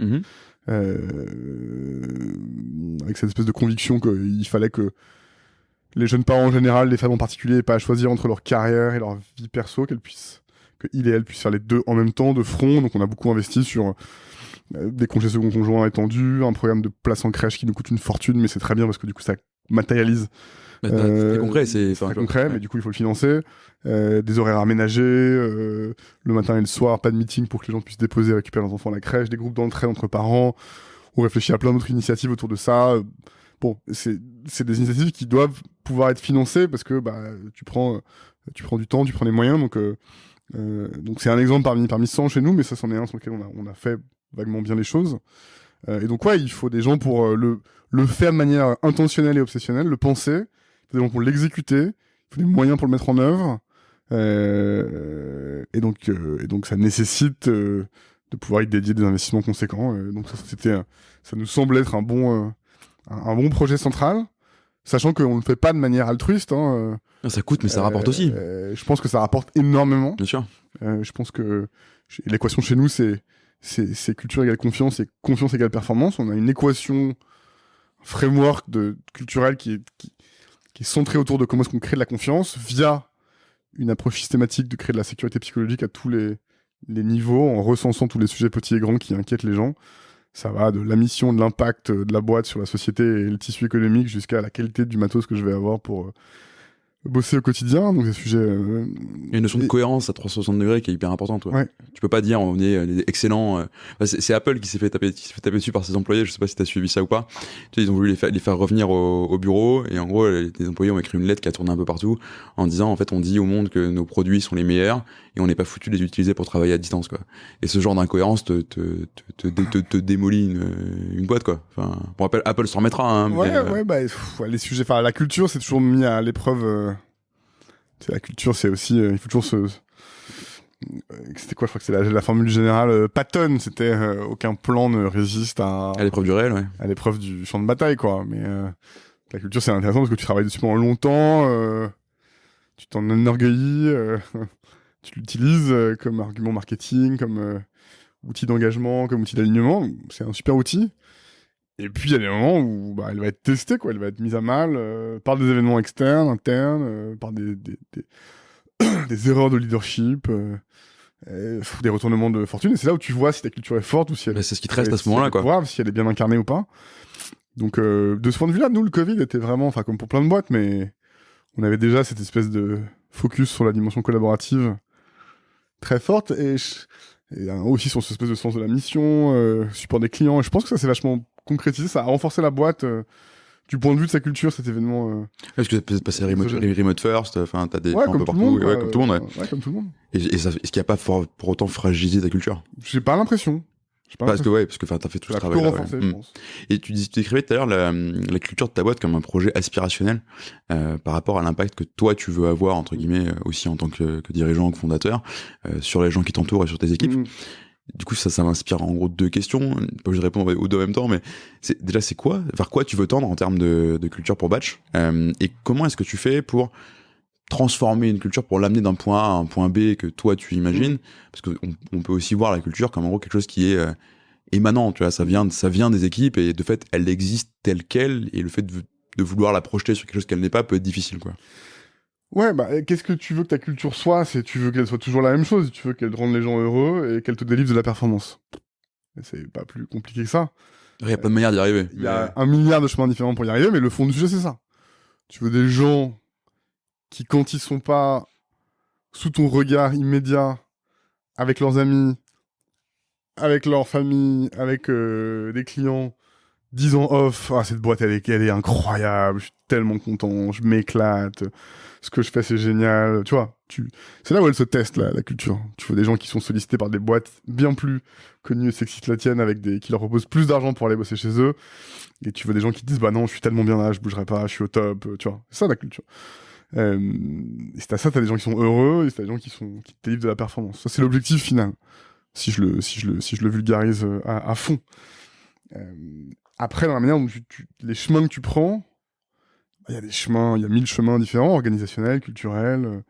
Avec cette espèce de conviction qu'il fallait que les jeunes parents en général, les femmes en particulier, aient pas à choisir entre leur carrière et leur vie perso, que ils et elles puissent faire les deux en même temps, de front. Donc on a beaucoup investi sur des congés second conjoints étendus, un programme de place en crèche qui nous coûte une fortune, mais c'est très bien parce que du coup ça matérialise.
C'est concret,
c'est concret, mais du coup il faut le financer. Des horaires aménagés, le matin et le soir, pas de meeting pour que les gens puissent déposer et récupérer leurs enfants à la crèche, des groupes d'entraide entre parents. On réfléchit à plein d'autres initiatives autour de ça. Bon, c'est des initiatives qui doivent pouvoir être financées parce que tu prends du temps, tu prends des moyens. Donc c'est un exemple parmi 100 chez nous, mais ça c'en est un sur lequel on a fait vaguement bien les choses. Et donc il faut des gens pour le faire de manière intentionnelle et obsessionnelle, le penser. Il faut des gens pour l'exécuter. Il faut des moyens pour le mettre en œuvre. Et donc ça nécessite de pouvoir y dédier des investissements conséquents. Donc ça nous semble être un bon projet central, sachant qu'on ne le fait pas de manière altruiste.
Ça coûte, mais ça rapporte aussi.
Je pense que ça rapporte énormément.
Bien sûr.
Je pense que l'équation chez nous, c'est culture égale confiance et confiance égale performance. On a une équation, framework culturel qui est centré autour de comment est-ce qu'on crée de la confiance via une approche systématique de créer de la sécurité psychologique à tous les niveaux, en recensant tous les sujets petits et grands qui inquiètent les gens. Ça va de la mission, de l'impact de la boîte sur la société et le tissu économique jusqu'à la qualité du matos que je vais avoir pour bosser au quotidien. Donc, des sujets...
Il y a une notion de cohérence à 360 degrés qui est hyper importante. Ouais. Tu peux pas dire on est excellent. C'est Apple qui s'est fait taper dessus par ses employés. Je sais pas si tu as suivi ça ou pas. Tu sais, ils ont voulu les faire revenir au bureau, et en gros, les employés ont écrit une lettre qui a tourné un peu partout en disant, en fait, on dit au monde que nos produits sont les meilleurs et on n'est pas foutu de les utiliser pour travailler à distance, quoi. Et ce genre d'incohérence te démolit une boîte, quoi. Enfin, bon, Apple s'en remettra, hein.
Les sujets, la culture, c'est toujours mis à l'épreuve. La culture, c'est aussi, il faut toujours c'était quoi, je crois que c'est la formule générale Patton, c'était aucun plan ne résiste à
l'épreuve du réel,
à l'épreuve du champ de bataille, quoi. Mais la culture, c'est intéressant parce que tu travailles dessus pendant longtemps, tu t'en enorgueillis, tu l'utilises comme argument marketing, comme outil d'engagement, comme outil d'alignement. C'est un super outil. Et puis il y a des moments où elle va être testée, quoi. Elle va être mise à mal par des événements externes, internes, par des des erreurs de leadership, des retournements de fortune, et c'est là où tu vois si ta culture est forte ou si elle
c'est ce qui te reste à ce moment-là, quoi.
Grave, si elle est bien incarnée ou pas. Donc, de ce point de vue-là, nous, le Covid était vraiment, enfin, comme pour plein de boîtes, mais on avait déjà cette espèce de focus sur la dimension collaborative très forte, et aussi sur cette espèce de sens de la mission, support des clients, et je pense que ça s'est vachement concrétisé, ça a renforcé la boîte du point de vue de sa culture, cet événement.
Est-ce que t'as passé remote first, enfin, t'as des gens un peu
comme
partout,
tout le monde,
comme tout le monde,
ouais, comme tout le monde.
Et est-ce qu'il n'y a pas pour autant fragilisé ta culture?
J'ai pas l'impression.
Parce que t'as fait tout ce travail.
Renforcé, je pense.
Et tu décrivais tout à l'heure la culture de ta boîte comme un projet aspirationnel par rapport à l'impact que toi tu veux avoir, entre guillemets, aussi en tant que dirigeant, que fondateur, sur les gens qui t'entourent et sur tes équipes. Du coup, ça m'inspire en gros 2 questions. Pas obligé de répondre aux 2 en même temps, mais c'est quoi, vers quoi tu veux tendre en termes de culture pour Batch, et comment est-ce que tu fais pour transformer une culture, pour l'amener d'un point A à un point B que toi tu imagines, parce qu'on peut aussi voir la culture comme en gros quelque chose qui est émanant, tu vois, ça vient des équipes, et de fait elle existe telle quelle, et le fait de vouloir la projeter sur quelque chose qu'elle n'est pas peut être difficile, quoi.
Ouais, bah, qu'est-ce que tu veux que ta culture soit? C'est tu veux qu'elle soit toujours la même chose, tu veux qu'elle rende les gens heureux et qu'elle te délivre de la performance. Et c'est pas plus compliqué que ça.
Il y a plein de manières d'y arriver.
Il y a 1 milliard de chemins différents pour y arriver, mais le fond du sujet, c'est ça. Tu veux des gens qui, quand ils sont pas sous ton regard immédiat, avec leurs amis, avec leur famille, avec des clients, 10 ans off, ah, cette boîte, elle est incroyable, je suis tellement content, je m'éclate, ce que je fais, c'est génial, tu vois. C'est là où elle se teste, la culture. Tu veux des gens qui sont sollicités par des boîtes bien plus connues et sexy que la tienne, qui leur proposent plus d'argent pour aller bosser chez eux, et tu veux des gens qui te disent, bah non, je suis tellement bien là, je bougerai pas, je suis au top, tu vois. C'est ça, la culture. Et c'est à ça, t'as des gens qui sont heureux, et t'as des gens qui te délivrent de la performance. Ça, c'est l'objectif final. Si je le vulgarise à fond. Après, dans la manière dont les chemins que tu prends, il y a 1000 chemins différents, organisationnels, culturels,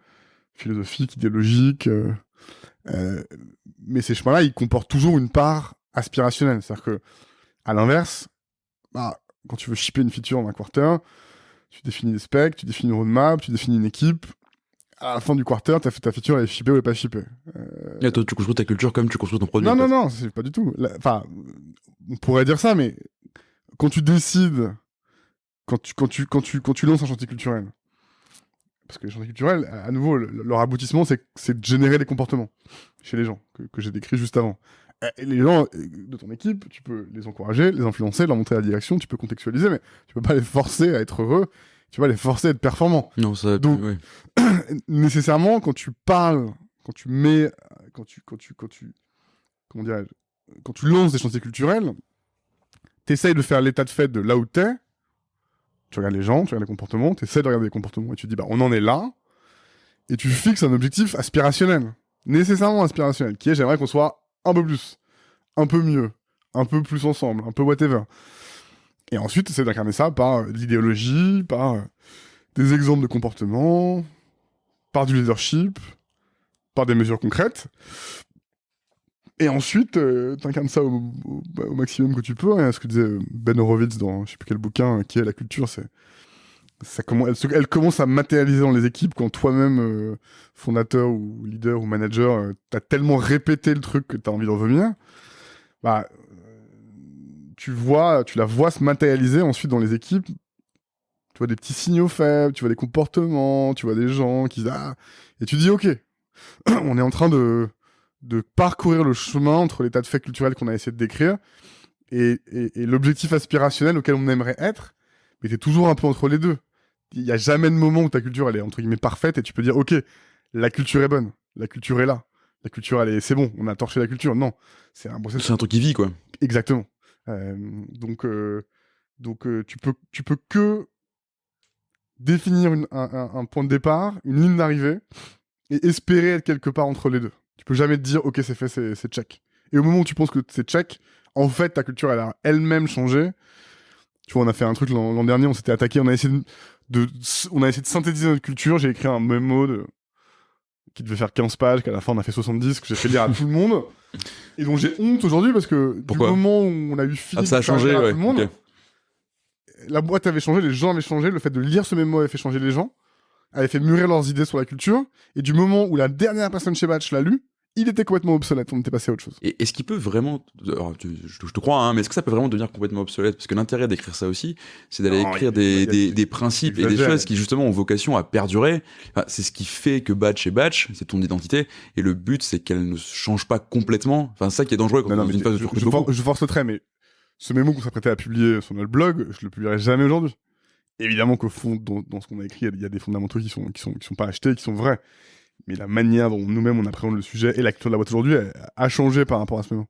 philosophiques, idéologiques. Mais ces chemins-là, ils comportent toujours une part aspirationnelle. C'est-à-dire que, à l'inverse, quand tu veux shipper une feature dans un quarter, tu définis des specs, tu définis une roadmap, tu définis une équipe. À la fin du quarter, t'as fait ta feature, elle est shippée ou elle est pas shippée.
Et toi, tu construis ta culture comme tu construis ton produit.
Non, c'est pas du tout. Enfin, on pourrait dire ça, mais quand tu décides, quand tu lances un chantier culturel, parce que les chantiers culturels, à nouveau, leur aboutissement, c'est de générer des comportements chez les gens, que j'ai décrit juste avant. Et les gens de ton équipe, tu peux les encourager, les influencer, leur montrer la direction, tu peux contextualiser, mais tu peux pas les forcer à être heureux, tu vas les forcer à être performants.
Non, ça.
Donc,
ouais.
Nécessairement, quand tu parles, quand tu lances des chantiers culturels, t'essayes de faire l'état de fait de là où t'es, tu regardes les gens, tu regardes les comportements, t'essayes de regarder les comportements, et tu dis, bah, on en est là, et tu fixes un objectif aspirationnel, nécessairement aspirationnel, qui est, j'aimerais qu'on soit un peu plus, un peu mieux, un peu plus ensemble, un peu whatever. Et ensuite, t'essaies d'incarner ça par l'idéologie, par des exemples de comportement, par du leadership, par des mesures concrètes. Et ensuite, t'incarnes ça au maximum que tu peux. Hein, ce que disait Ben Horowitz dans je sais plus quel bouquin, qui est la culture, elle commence à matérialiser dans les équipes quand toi-même, fondateur ou leader ou manager, t'as tellement répété le truc que t'as envie d'en vomir. Bah, tu la vois se matérialiser ensuite dans les équipes. Tu vois des petits signaux faibles, tu vois des comportements, tu vois des gens qui... et tu dis, ok, on est en train de parcourir le chemin entre l'état de fait culturel qu'on a essayé de décrire et l'objectif aspirationnel auquel on aimerait être, mais t'es toujours un peu entre les deux. Il n'y a jamais de moment où ta culture, elle est entre guillemets parfaite et tu peux dire, ok, la culture est bonne, la culture est là, la culture, c'est bon, on a torché la culture. Non, c'est un processus.
C'est un truc qui vit, quoi.
Exactement. Donc, tu peux que définir un point de départ, une ligne d'arrivée, et espérer être quelque part entre les deux. Tu peux jamais te dire, ok, c'est fait, c'est check. Et au moment où tu penses que c'est check, en fait, ta culture, elle a elle-même changé. Tu vois, on a fait un truc l'an dernier, on s'était attaqué, on a essayé de synthétiser notre culture. J'ai écrit un mémo qui devait faire 15 pages, qu'à la fin, on a fait 70, que j'ai fait lire à tout le monde. Et dont j'ai honte aujourd'hui, parce que
Pourquoi ?
Du moment où on a eu fini
ça a changé,
à
ouais.
tout le monde,
Okay.
La boîte avait changé, les gens avaient changé, le fait de lire ce mémo avait fait changer les gens. avaient fait mûrir leurs idées sur la culture, et du moment où la dernière personne chez Batch l'a lu, il était complètement obsolète, on était passé à autre chose.
Et est-ce qu'il peut vraiment, alors, je te crois, hein, mais est-ce que ça peut vraiment devenir complètement obsolète? Parce que l'intérêt d'écrire ça aussi, c'est d'aller écrire des principes et des choses qui justement ont vocation à perdurer. Enfin, c'est ce qui fait que Batch est Batch, c'est ton identité, et le but c'est qu'elle ne change pas complètement. Enfin, c'est ça qui est dangereux quand on est dans une phase de
je force le trait, mais ce mémo qu'on s'apprêtait à publier sur notre blog, je le publierai jamais aujourd'hui. Évidemment qu'au fond, dans ce qu'on a écrit, il y a des fondamentaux qui sont pas achetés, qui sont vrais. Mais la manière dont nous-mêmes on appréhende le sujet et la culture de la boîte aujourd'hui a changé par rapport à ce moment.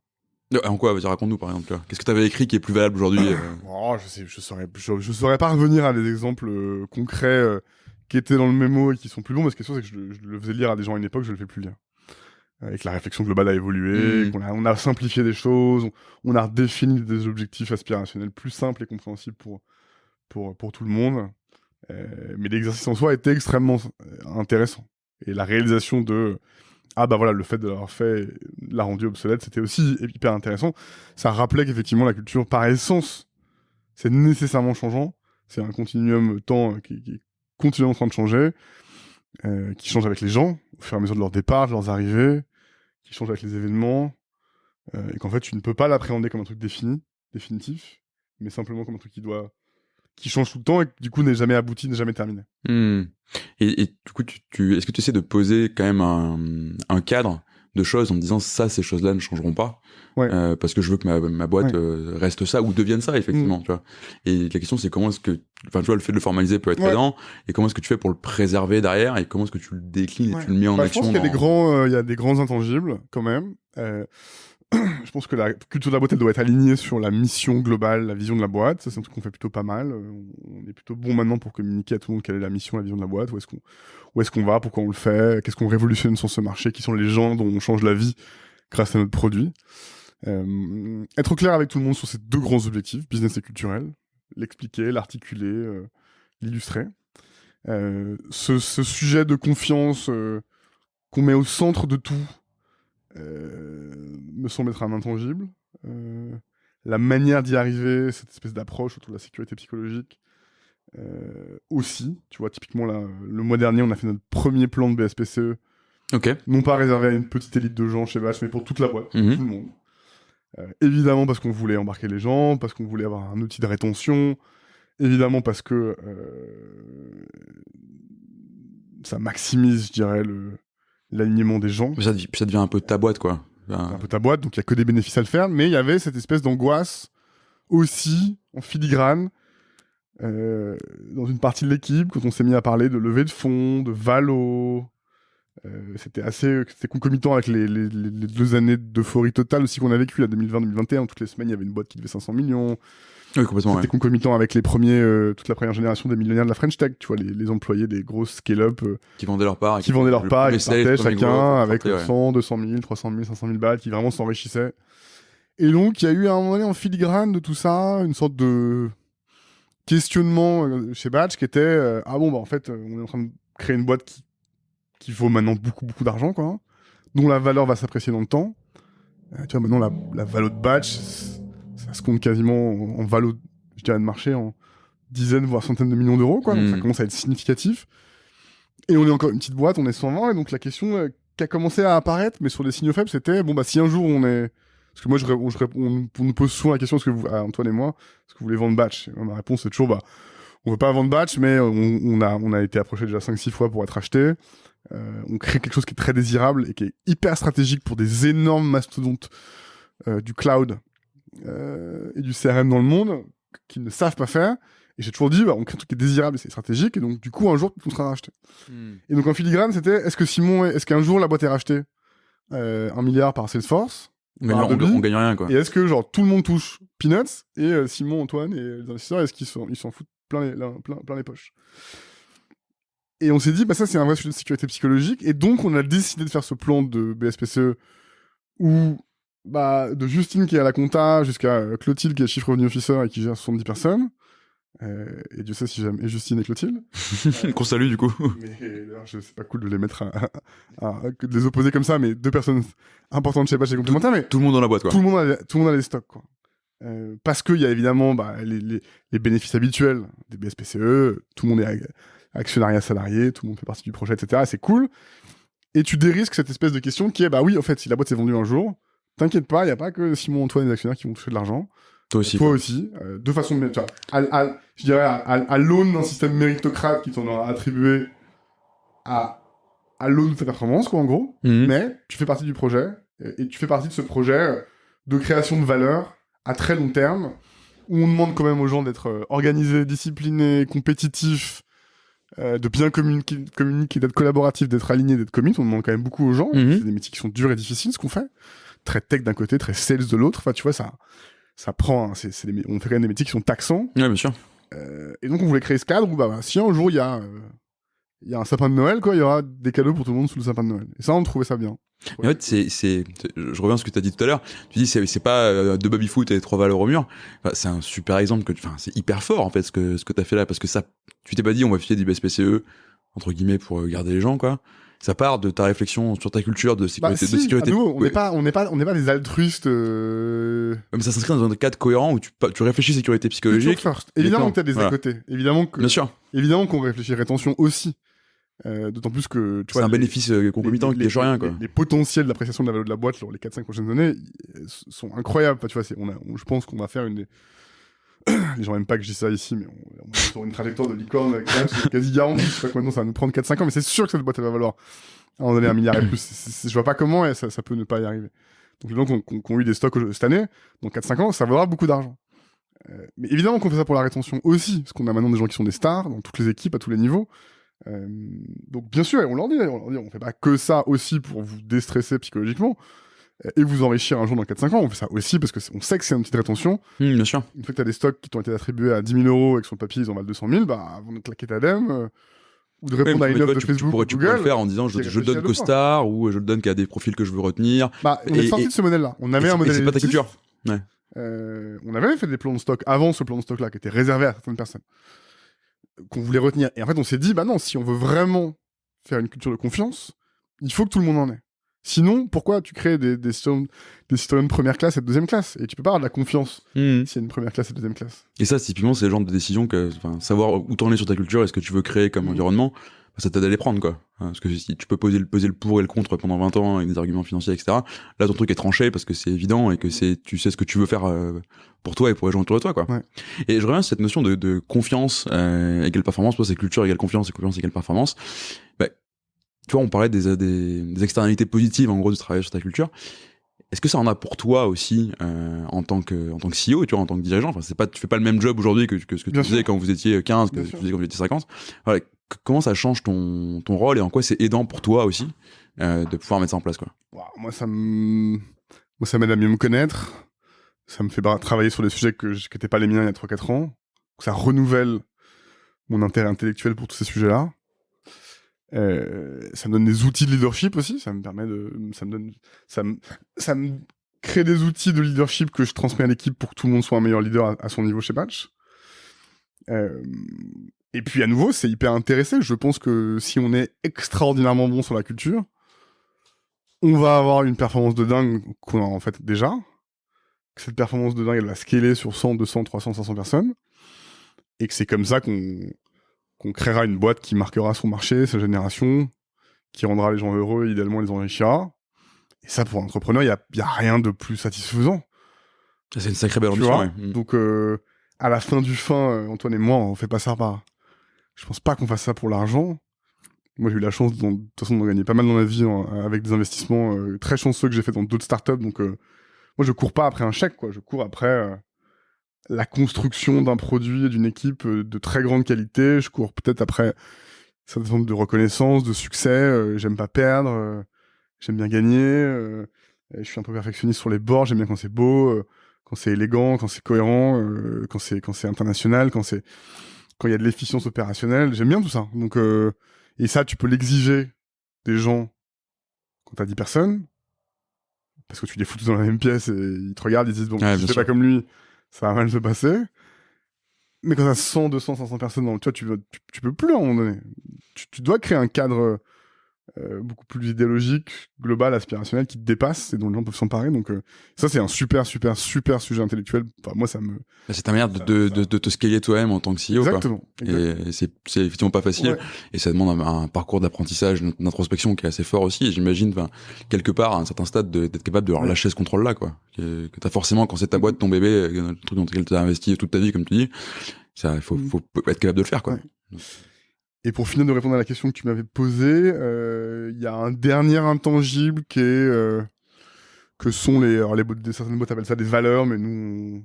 En quoi? Vas-y, raconte-nous par exemple. Qu'est-ce que tu avais écrit qui est plus valable aujourd'hui?
Oh, je saurais pas revenir à des exemples concrets qui étaient dans le mémo et qui sont plus longs, mais ce qui est sûr, c'est que je le faisais lire à des gens à une époque, je le fais plus lire. Avec la réflexion globale a évolué, on a simplifié des choses, on a redéfini des objectifs aspirationnels plus simples et compréhensibles pour tout le monde. Mais l'exercice en soi était extrêmement intéressant. Et la réalisation de le fait de l'avoir fait l'a rendu obsolète, c'était aussi hyper intéressant. Ça rappelait qu'effectivement la culture par essence c'est nécessairement changeant, c'est un continuum temps qui est continuellement en train de changer, qui change avec les gens au fur et à mesure de leur départ, de leurs arrivées, qui change avec les événements, et qu'en fait tu ne peux pas l'appréhender comme un truc définitif, mais simplement comme un truc qui change tout le temps et qui du coup n'est jamais abouti, n'est jamais terminé.
Et du coup, est-ce que tu essaies de poser quand même un cadre de choses en me disant ça, ces choses-là ne changeront pas, parce que je veux que ma boîte reste ça ou devienne ça, effectivement, tu vois. Et la question, c'est comment est-ce que, enfin, tu vois, le fait de le formaliser peut être aidant, et comment est-ce que tu fais pour le préserver derrière, et comment est-ce que tu le déclines et tu le mets en action?
Je pense qu'il y a des grands intangibles, quand même. Je pense que la culture de la boîte, elle doit être alignée sur la mission globale, la vision de la boîte. Ça, c'est un truc qu'on fait plutôt pas mal. On est plutôt bon maintenant pour communiquer à tout le monde quelle est la mission, la vision de la boîte, où est-ce qu'on va, pourquoi on le fait, qu'est-ce qu'on révolutionne sur ce marché, qui sont les gens dont on change la vie grâce à notre produit. Être au clair avec tout le monde sur ces deux grands objectifs, business et culturel, l'expliquer, l'articuler, l'illustrer. Ce sujet de confiance qu'on met au centre de tout, me semble être un intangible. La manière d'y arriver, cette espèce d'approche autour de la sécurité psychologique, aussi. Tu vois, typiquement, là, le mois dernier, on a fait notre premier plan de BSPCE. Non pas réservé à une petite élite de gens chez Batch, mais pour toute la boîte, tout le monde. Évidemment parce qu'on voulait embarquer les gens, parce qu'on voulait avoir un outil de rétention, évidemment parce que ça maximise, je dirais, l'alignement des gens.
Ça devient un peu ta boîte, quoi.
Un peu ta boîte, donc il n'y a que des bénéfices à le faire, mais il y avait cette espèce d'angoisse aussi, en filigrane, dans une partie de l'équipe, quand on s'est mis à parler de levée de fonds, de valo. C'était concomitant avec les 2 années d'euphorie totale aussi qu'on a vécu, là, 2020-2021. Toutes les semaines, il y avait une boîte qui devait 500 millions.
Oui, complètement.
C'était concomitant avec toute la première génération des millionnaires de la French Tech, tu vois, les employés des grosses scale-up
qui vendaient leur part,
qui partaient chacun avec 100, 200 000, 300 000, 500 000 balles, qui vraiment s'enrichissaient. Et donc, il y a eu à un moment donné en filigrane de tout ça, une sorte de questionnement chez Batch qui était en fait, on est en train de créer une boîte qui vaut maintenant beaucoup, beaucoup d'argent, quoi, dont la valeur va s'apprécier dans le temps. Tu vois, maintenant, la valo de Batch, ça se compte quasiment en valo, je dirais, de marché en dizaines, voire centaines de millions d'euros, quoi. Donc ça commence à être significatif. Et on est encore une petite boîte, on est 120, et donc la question qui a commencé à apparaître, mais sur des signaux faibles, c'était, si un jour on est... Parce que moi, on nous pose souvent la question, Antoine et moi, est-ce que vous voulez vendre Batch? Et ma réponse, c'est toujours, on veut pas vendre Batch, mais on a été approché déjà 5-6 fois pour être acheté. On crée quelque chose qui est très désirable et qui est hyper stratégique pour des énormes mastodontes du cloud et du CRM dans le monde qui ne savent pas faire. Et j'ai toujours dit, on crée un truc qui est désirable et c'est stratégique, et donc du coup un jour tout sera racheté. Et donc en filigrane, c'était, est-ce qu'un jour la boîte est rachetée 1 milliard par Salesforce?
On gagne rien, quoi.
Et est-ce que genre tout le monde touche peanuts et Simon, Antoine et les investisseurs, est-ce qu'ils s'en foutent plein les poches? Et on s'est dit, ça c'est un vrai sujet de sécurité psychologique, et donc on a décidé de faire ce plan de BSPCE où, de Justine qui est à la compta jusqu'à Clotilde qui est chief revenue officer et qui gère 70 personnes. Et Dieu sait si j'aime et Justine et Clotilde.
Qu'on salue du coup.
Mais d'ailleurs, c'est pas cool de les mettre de les opposer comme ça, mais 2 personnes importantes chez Batch et complémentaires, mais
tout le monde dans la boîte, quoi.
Tout le monde a les stocks, quoi. Parce qu'il y a évidemment les bénéfices habituels des BSPCE, tout le monde est actionnariat salarié, tout le monde fait partie du projet, etc. Et c'est cool. Et tu dérisques cette espèce de question qui est, bah oui, en fait, si la boîte s'est vendue un jour, t'inquiète pas, il n'y a pas que Simon, Antoine et les actionnaires qui vont toucher de l'argent.
Toi aussi.
Toi aussi. De façon, tu vois, je dirais, à l'aune d'un système méritocrate qui t'en aura attribué à l'aune de ta performance, quoi, en gros. Mais tu fais partie du projet, et tu fais partie de ce projet de création de valeur à très long terme, où on demande quand même aux gens d'être organisés, disciplinés, compétitifs, de bien communiquer, d'être collaboratif, d'être aligné, d'être commit. On demande quand même beaucoup aux gens. C'est des métiers qui sont durs et difficiles, ce qu'on fait. Très tech d'un côté, très sales de l'autre. Enfin, tu vois, ça prend. On fait quand même des métiers qui sont taxants.
Ouais, bien sûr.
Et donc, on voulait créer ce cadre où, bah, si un jour il y a un sapin de Noël, quoi, il y aura des cadeaux pour tout le monde sous le sapin de Noël. Et ça, on trouvait ça bien.
Ouais. En fait, je reviens à ce que tu as dit tout à l'heure. Tu dis, c'est pas deux baby-foot et 3 valeurs au mur. Enfin, c'est un super exemple c'est hyper fort, en fait, ce que tu as fait là. Parce que ça, tu t'es pas dit, on va filer du BSPCE, entre guillemets, pour garder les gens, quoi. Ça part de ta réflexion sur ta culture de sécurité.
De sécurité. À nouveau, on n'est pas des altruistes.
Mais ça s'inscrit dans un cadre cohérent où tu réfléchis sécurité psychologique.
Évidemment que tu as des à côté.
Bien sûr.
Évidemment qu'on réfléchit rétention aussi. D'autant plus que tu vois,
c'est un bénéfice concomitant qui gâche rien, quoi.
Les potentiels d'appréciation de la valeur de la boîte sur les 4-5 prochaines années sont incroyables. Enfin, tu vois, je pense qu'on va faire une des. Les gens n'aiment pas que je dise ça ici, mais on est sur une trajectoire de licorne avec c'est quasi garanti. Je sais pas maintenant ça va nous prendre 4-5 ans, mais c'est sûr que cette boîte elle va valoir à un moment donné 1 milliard et plus. Je vois pas comment ça peut ne pas y arriver. Donc les gens qui ont eu des stocks cette année, dans 4-5 ans, ça vaudra beaucoup d'argent. Mais évidemment qu'on fait ça pour la rétention aussi, parce qu'on a maintenant des gens qui sont des stars dans toutes les équipes, à tous les niveaux. Donc bien sûr, on leur dit, on fait pas que ça aussi pour vous déstresser psychologiquement et vous enrichir un jour dans 4-5 ans, on fait ça aussi parce qu'on sait que c'est une petite rétention.
Bien sûr.
Une fois que tu as des stocks qui t'ont été attribués à 10 000 euros et que sur le papier ils en valent 200 000, bah avant de claquer ta dème ou de répondre à une offre de Facebook ou
tu pourrais le faire en disant je le donne qu'aux stars ou je le donne qu'à des profils que je veux retenir.
Bah, on est sorti de ce modèle-là. On avait un modèle.
C'est pas ta culture. Ouais.
On avait fait des plans de stock avant ce plan de stock-là qui était réservé à certaines personnes qu'on voulait retenir. Et en fait, on s'est dit, bah non, si on veut vraiment faire une culture de confiance, il faut que tout le monde en ait. Sinon, pourquoi tu crées des citoyens de première classe et de deuxième classe? Et tu peux pas avoir de la confiance s'il y a une première classe et une deuxième classe.
Et ça, typiquement, c'est le genre de décision que, savoir où t'en es sur ta culture et ce que tu veux créer comme environnement, ça t'aide à les prendre, quoi. Parce que si tu peux peser le pour et le contre pendant 20 ans avec des arguments financiers, etc. Là, ton truc est tranché parce que c'est évident et que tu sais ce que tu veux faire pour toi et pour les gens autour de toi, quoi.
Ouais.
Et je reviens à cette notion de confiance égale performance. Toi, c'est culture égale confiance et confiance égale performance. Bah, tu vois, on parlait des externalités positives, en gros, de travailler sur ta culture. Est-ce que ça en a pour toi aussi en tant que CEO, tu vois, en tant que dirigeant? Enfin, tu fais pas le même job aujourd'hui que ce que tu faisais quand vous étiez 15, que tu faisais quand vous étiez 50. Voilà, comment ça change ton rôle et en quoi c'est aidant pour toi aussi de pouvoir mettre ça en place, quoi?
Moi, ça m'aide à mieux me connaître. Ça me fait travailler sur des sujets qui n'étaient pas les miens il y a 3-4 ans. Ça renouvelle mon intérêt intellectuel pour tous ces sujets-là. Ça me donne des outils de leadership aussi. Ça me crée des outils de leadership que je transmets à l'équipe pour que tout le monde soit un meilleur leader à son niveau chez Batch. Et puis à nouveau, c'est hyper intéressant. Je pense que si on est extraordinairement bon sur la culture, on va avoir une performance de dingue qu'on a en fait déjà. Cette performance de dingue, elle va scaler sur 100, 200, 300, 500 personnes. Et que c'est comme ça qu'on créera une boîte qui marquera son marché, sa génération, qui rendra les gens heureux, idéalement les enrichira. Et ça, pour l'entrepreneur, il y a rien de plus satisfaisant.
C'est une sacrée belle ambition, ouais.
Donc, à la fin du Antoine et moi, on fait pas ça par... Je pense pas qu'on fasse ça pour l'argent. Moi, j'ai eu la chance, de toute façon, de gagner pas mal dans ma vie avec des investissements très chanceux que j'ai fait dans d'autres startups. Donc, moi, je cours pas après un chèque, quoi. Je cours après la construction d'un produit et d'une équipe de très grande qualité. Je cours peut-être après certaines formes de reconnaissance, de succès. J'aime pas perdre. J'aime bien gagner. Je suis un peu perfectionniste sur les bords. J'aime bien quand c'est beau, quand c'est élégant, quand c'est cohérent, quand c'est international, quand il y a de l'efficience opérationnelle. J'aime bien tout ça. Donc, et ça, tu peux l'exiger des gens quand t'as 10 personnes. Parce que tu les fous tous dans la même pièce et ils te regardent, ils disent, bon, si je fais pas comme lui, ça va mal se passer. Mais quand t'as 100, 200, 500 personnes tu vois, tu peux plus à un moment donné. Tu dois créer un cadre beaucoup plus idéologique, global, aspirationnel, qui te dépasse et dont les gens peuvent s'emparer. Donc ça, c'est un super sujet intellectuel. Enfin, moi, ça me...
C'est ta manière de te scaler toi-même en tant que CEO.
Exactement.
Et c'est effectivement pas facile.
Ouais.
Et ça demande un parcours d'apprentissage, d'introspection qui est assez fort aussi. Et j'imagine, quelque part, à un certain stade, d'être capable de relâcher ce contrôle-là, quoi. Que t'as forcément, quand c'est ta boîte, ton bébé, le truc dans lequel t'as investi toute ta vie, comme tu dis, ça, faut être capable de le faire, quoi.
Ouais. Et pour finir de répondre à la question que tu m'avais posée, il y a un dernier intangible qui est que sont certaines boîtes appellent ça des valeurs, mais nous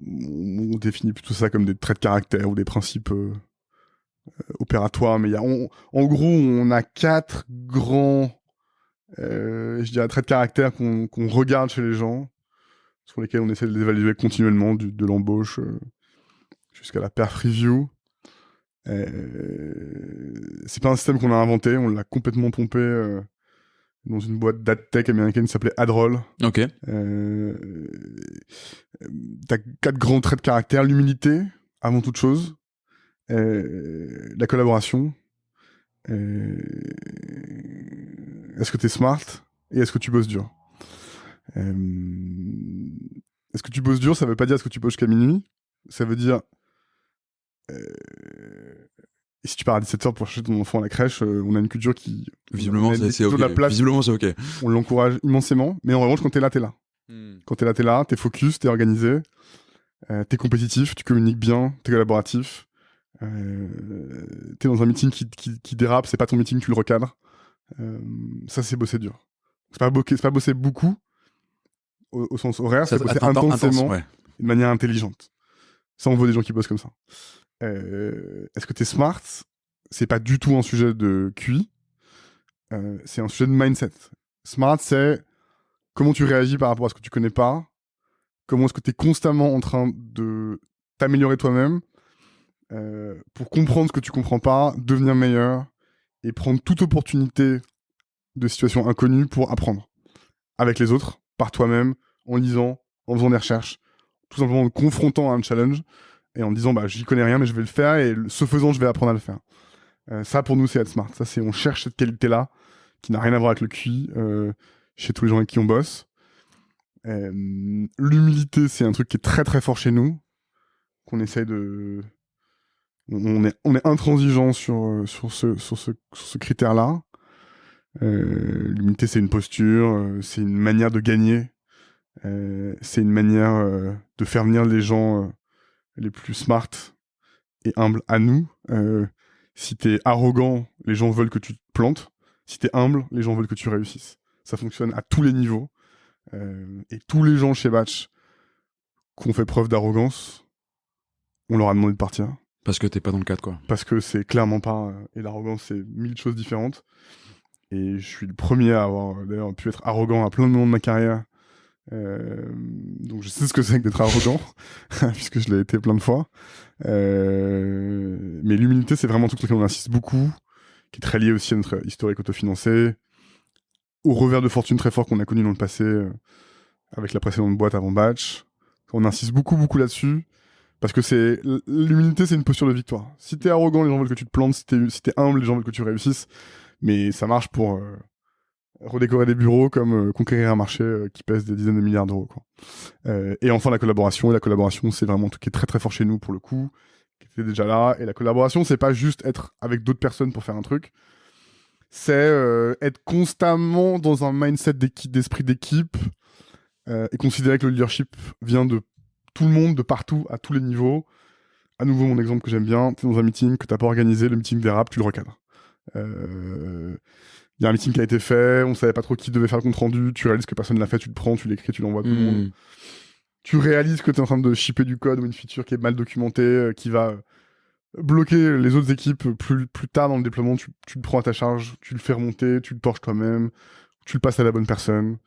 on définit plutôt ça comme des traits de caractère ou des principes opératoires. Mais en gros, on a 4 grands, je dirais, traits de caractère qu'on regarde chez les gens, sur lesquels on essaie de les évaluer continuellement, de l'embauche jusqu'à la perf review. C'est pas un système qu'on a inventé, on l'a complètement pompé dans une boîte d'adtech américaine qui s'appelait Adroll.
Ok.
T'as 4 grands traits de caractère: l'humilité, avant toute chose, la collaboration, est-ce que t'es smart, et est-ce que tu bosses dur. Est-ce que tu bosses dur, ça veut pas dire est-ce que tu bosses jusqu'à minuit, ça veut dire et si tu pars à 17h pour chercher ton enfant à la crèche, on a une culture qui...
Visiblement, c'est ok. Visiblement, c'est ok.
On l'encourage immensément, mais en revanche, quand t'es là, t'es là. Quand t'es là, t'es focus, t'es organisé, t'es compétitif, tu communiques bien, t'es collaboratif, t'es dans un meeting qui dérape, c'est pas ton meeting, tu le recadres. Ça, c'est bosser dur. C'est pas bosser beaucoup, au sens horaire, c'est bosser intensément, de manière intelligente. Ça, on veut des gens qui bossent comme ça. Est-ce que t'es smart? C'est pas du tout un sujet de QI, c'est un sujet de mindset. Smart, c'est comment tu réagis par rapport à ce que tu connais pas, comment est-ce que t'es constamment en train de t'améliorer toi-même pour comprendre ce que tu comprends pas, devenir meilleur et prendre toute opportunité de situation inconnue pour apprendre avec les autres, par toi-même, en lisant, en faisant des recherches, tout simplement en te confrontant à un challenge et en disant bah j'y connais rien mais je vais le faire et ce faisant je vais apprendre à le faire. Ça pour nous c'est être smart. Ça c'est on cherche cette qualité là qui n'a rien à voir avec le QI chez tous les gens avec qui on bosse. L'humilité c'est un truc qui est très très fort chez nous, qu'on essaye de on est intransigeant sur ce critère là. L'humilité c'est une posture, c'est une manière de gagner, c'est une manière de faire venir les gens les plus smart et humbles à nous. Si t'es arrogant, les gens veulent que tu te plantes. Si t'es humble, les gens veulent que tu réussisses. Ça fonctionne à tous les niveaux. Et tous les gens chez Batch qui ont fait preuve d'arrogance, on leur a demandé de partir.
Parce que t'es pas dans le cadre, quoi.
Parce que c'est clairement pas... et l'arrogance, c'est 1000 choses différentes. Et je suis le premier à avoir d'ailleurs pu être arrogant à plein de moments de ma carrière. Donc je sais ce que c'est que d'être arrogant, puisque je l'ai été plein de fois. Mais l'humilité, c'est vraiment un truc sur lequel on insiste beaucoup, qui est très lié aussi à notre historique autofinancé, au revers de fortune très fort qu'on a connu dans le passé avec la précédente boîte avant Batch. On insiste beaucoup là-dessus, parce que l'humilité, c'est une posture de victoire. Si t'es arrogant, les gens veulent que tu te plantes. Si t'es humble, les gens veulent que tu réussisses. Mais ça marche pour redécorer des bureaux comme conquérir un marché qui pèse des dizaines de milliards d'euros, quoi. Et enfin la collaboration. Et la collaboration, c'est vraiment un truc qui est très très fort chez nous pour le coup, qui était déjà là. Et la collaboration, c'est pas juste être avec d'autres personnes pour faire un truc. C'est être constamment dans un mindset d'esprit d'équipe et considérer que le leadership vient de tout le monde, de partout, à tous les niveaux. À nouveau, mon exemple que j'aime bien, t'es dans un meeting que t'as pas organisé, le meeting dérape, tu le recadres. Il y a un meeting qui a été fait, on savait pas trop qui devait faire le compte rendu, tu réalises que personne l'a fait, tu le prends, tu l'écris, tu l'envoies à tout le monde. Tu réalises que tu es en train de shipper du code ou une feature qui est mal documentée, qui va bloquer les autres équipes plus tard dans le déploiement, tu le prends à ta charge, tu le fais remonter, tu le torches toi-même, tu le passes à la bonne personne.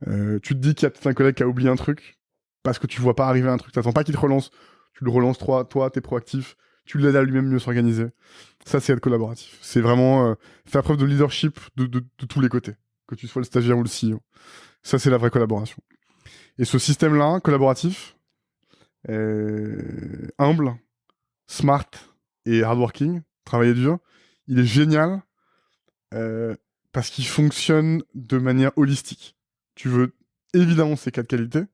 Tu te dis qu'il y a peut-être un collègue qui a oublié un truc, parce que tu vois pas arriver un truc, t'attends pas qu'il te relance, tu le relances toi, t'es proactif, tu l'aides à lui-même mieux s'organiser. Ça, c'est être collaboratif. C'est vraiment faire preuve de leadership de tous les côtés, que tu sois le stagiaire ou le CEO. Ça, c'est la vraie collaboration. Et ce système-là, collaboratif, humble, smart et hardworking, travailler dur, il est génial parce qu'ils fonctionnent de manière holistique. Tu veux évidemment ces 4 qualités,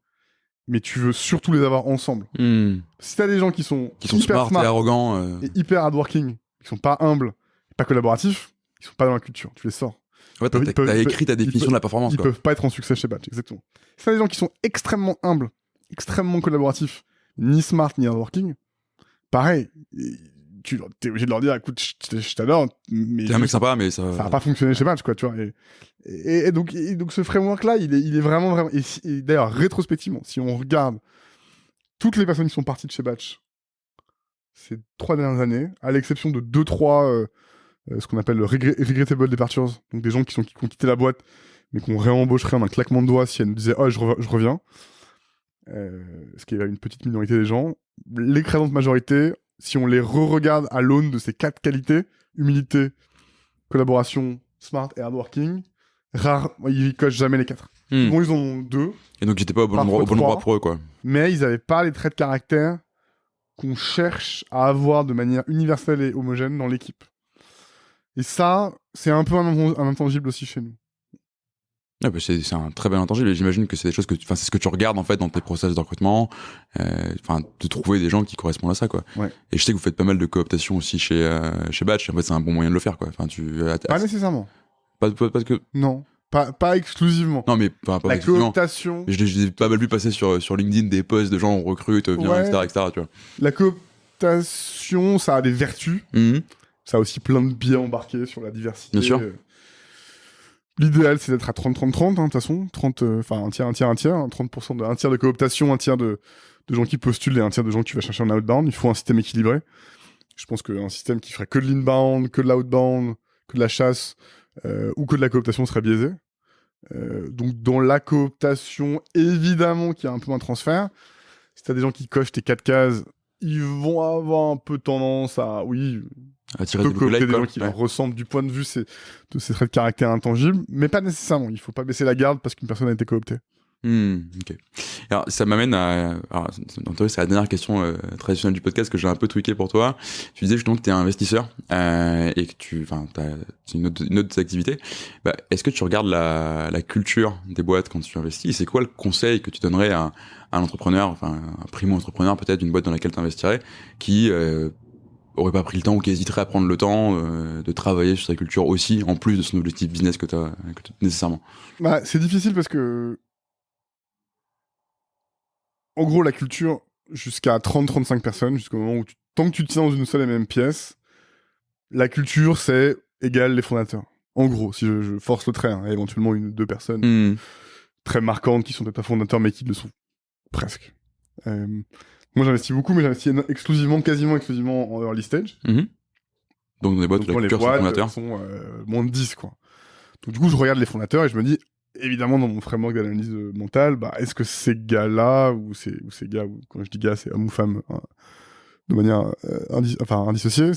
mais tu veux surtout les avoir ensemble. Si t'as des gens qui sont
smart et arrogants
et hyper hardworking, qui sont pas humbles, pas collaboratifs, ils sont pas dans la culture. Tu les sors.
Ouais, t'as écrit ta définition de la performance.
Ils peuvent pas être en succès chez Batch, exactement. Si t'as des gens qui sont extrêmement humbles, extrêmement collaboratifs, ni smart ni hardworking, pareil, t'es obligé de leur dire, écoute, je t'adore, mais
t'es un mec sympa, mais ça
va pas fonctionner chez Batch, quoi, tu vois. Et donc ce framework-là, il est vraiment... Et d'ailleurs, rétrospectivement, si on regarde toutes les personnes qui sont parties de chez Batch ces 3 dernières années, à l'exception de 2-3... ce qu'on appelle le regrettable departures, donc des gens qui ont quitté la boîte, mais qu'on réembaucherait en un claquement de doigts si elle nous disait « Oh, je reviens ». Ce qui est une petite minorité des gens. L'écrasante majorité, si on les re-regarde à l'aune de ces 4 qualités, humilité, collaboration, smart et hardworking, ils cochent jamais les 4. Bon, ils en ont 2.
Et donc ils étaient pas au bon endroit pour eux, quoi.
Mais ils avaient pas les traits de caractère qu'on cherche à avoir de manière universelle et homogène dans l'équipe. Et ça, c'est un peu un intangible aussi chez nous.
Ouais, bah c'est un très bel intangible et j'imagine que c'est des choses que c'est ce que tu regardes en fait dans tes process de recrutement, de trouver des gens qui correspondent à ça, quoi.
Ouais.
Et je sais que vous faites pas mal de cooptation aussi chez Batch. En fait, c'est un bon moyen de le faire, quoi.
Pas nécessairement.
Parce que
non, pas exclusivement.
Non, mais pas
la
exclusivement.
Cooptation.
J'ai pas mal vu passer sur LinkedIn des posts de gens on recrute, viens, etc., tu vois.
La cooptation, ça a des vertus. Ça a aussi plein de biais embarqués sur la diversité.
Bien sûr.
L'idéal, c'est d'être à 30-30-30, de toute façon. 30, un tiers, 30% un tiers de cooptation, un tiers de gens qui postulent et un tiers de gens que tu vas chercher en outbound. Il faut un système équilibré. Je pense qu'un système qui ferait que de l'inbound, que de l'outbound, que de la chasse, ou que de la cooptation serait biaisé. Donc, dans la cooptation, évidemment qu'il y a un peu un transfert. Si t'as des gens qui cochent tes 4 cases, ils vont avoir un peu tendance à,
attirer
des gens qui leur ressemblent du point de vue de ces traits de caractère intangibles, mais pas nécessairement. Il faut pas baisser la garde parce qu'une personne a été cooptée.
Ok. Alors, ça m'amène c'est la dernière question traditionnelle du podcast que j'ai un peu tweaké pour toi. Tu disais justement que tu es un investisseur et que c'est une autre activité. Bah, est-ce que tu regardes la culture des boîtes quand tu investis et c'est quoi le conseil que tu donnerais à un entrepreneur, un primo-entrepreneur peut-être d'une boîte dans laquelle tu investirais qui aurait pas pris le temps ou qui hésiterait à prendre le temps de travailler sur sa culture aussi en plus de son objectif business que tu as nécessairement?
Bah, c'est difficile parce que en gros, la culture, jusqu'à 30-35 personnes, jusqu'au moment où tant que tu te tiens dans une seule et même pièce, la culture, c'est égal les fondateurs. En gros, si je force le trait, éventuellement 1 ou 2 personnes très marquantes qui sont peut-être pas fondateurs, mais qui le sont presque. Moi, j'investis beaucoup, mais j'investis quasiment exclusivement en early stage.
Donc, dans des boîtes où la culture, c'est fondateurs.
Sont moins de 10, quoi. Donc, du coup, je regarde les fondateurs et je me dis, évidemment, dans mon framework d'analyse mentale, est-ce que ces gars-là, ou ces gars, quand je dis gars, c'est homme ou femme, de manière indissociée,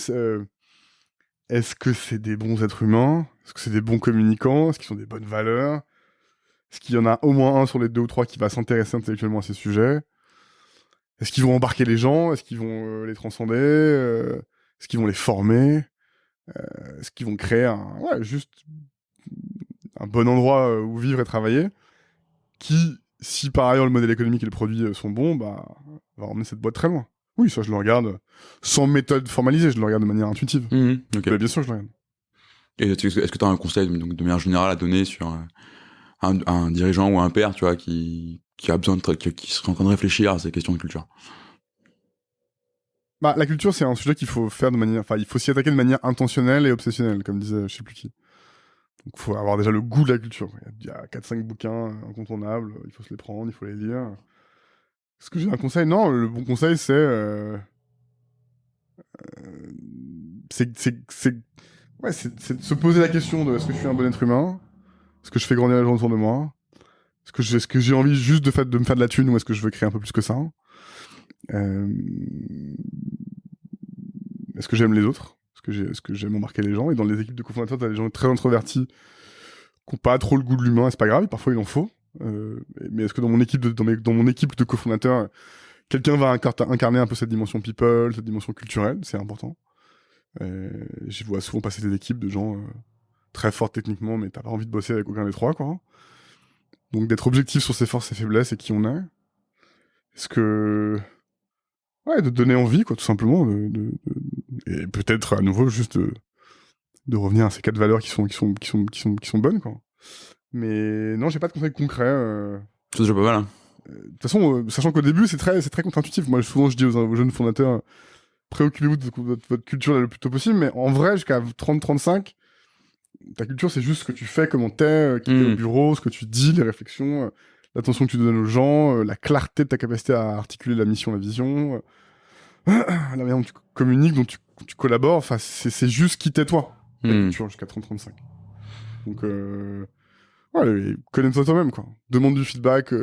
est-ce que c'est des bons êtres humains? Est-ce que c'est des bons communicants? Est-ce qu'ils ont des bonnes valeurs? Est-ce qu'il y en a au moins un sur les 2 ou 3 qui va s'intéresser intellectuellement à ces sujets? Est-ce qu'ils vont embarquer les gens? Est-ce qu'ils vont les transcender? Est-ce qu'ils vont les former? Est-ce qu'ils vont créer juste un bon endroit où vivre et travailler, qui, si par ailleurs le modèle économique et le produit sont bons, va emmener cette boîte très loin. Oui, ça je le regarde sans méthode formalisée, je le regarde de manière intuitive.
Okay.
Mais bien sûr, je le regarde.
Et est-ce que tu as un conseil donc, de manière générale à donner sur un dirigeant ou un père, tu vois, qui a besoin qui serait en train de réfléchir à ces questions de culture?
La culture, c'est un sujet qu'il faut faire il faut s'y attaquer de manière intentionnelle et obsessionnelle, comme disait je sais plus qui. Donc, il faut avoir déjà le goût de la culture. Il y a 4-5 bouquins incontournables, il faut se les prendre, il faut les lire. Est-ce que j'ai un conseil? Non, le bon conseil, c'est de se poser la question de est-ce que je suis un bon être humain? Est-ce que je fais grandir les gens autour de moi? Est-ce que j'ai envie juste de me faire de la thune ou est-ce que je veux créer un peu plus que ça? Est-ce que j'aime les autres? Est-ce que j'aime embarquer les gens? Et dans les équipes de cofondateurs, t'as des gens très introvertis qui n'ont pas trop le goût de l'humain, c'est pas grave, parfois il en faut. Mais est-ce que dans mon équipe de cofondateurs, quelqu'un va incarner un peu cette dimension people, cette dimension culturelle? C'est important. Je vois souvent passer des équipes de gens très forte techniquement, mais t'as pas envie de bosser avec aucun des trois, quoi. Donc d'être objectif sur ses forces et faiblesses et qui on est. Est-ce que... Ouais, de donner envie, quoi, tout simplement. Et peut-être, à nouveau, juste de revenir à ces 4 valeurs qui sont bonnes, quoi. Mais non, j'ai pas de conseils concrets.
C'est déjà pas mal, hein.
De toute façon, sachant qu'au début, c'est très contre-intuitif. Moi, souvent, je dis aux jeunes fondateurs, préoccupez-vous de votre culture le plus tôt possible, mais en vrai, jusqu'à 30-35, ta culture, c'est juste ce que tu fais, comment t'es, qui t'es au bureau, ce que tu dis, les réflexions, l'attention que tu donnes aux gens, la clarté de ta capacité à articuler la mission, la vision, la manière dont tu communiques, dont tu collabores, enfin, c'est juste qui t'es toi, ta culture, jusqu'à 30-35. Donc, ouais, connais-toi toi-même, quoi. Demande du feedback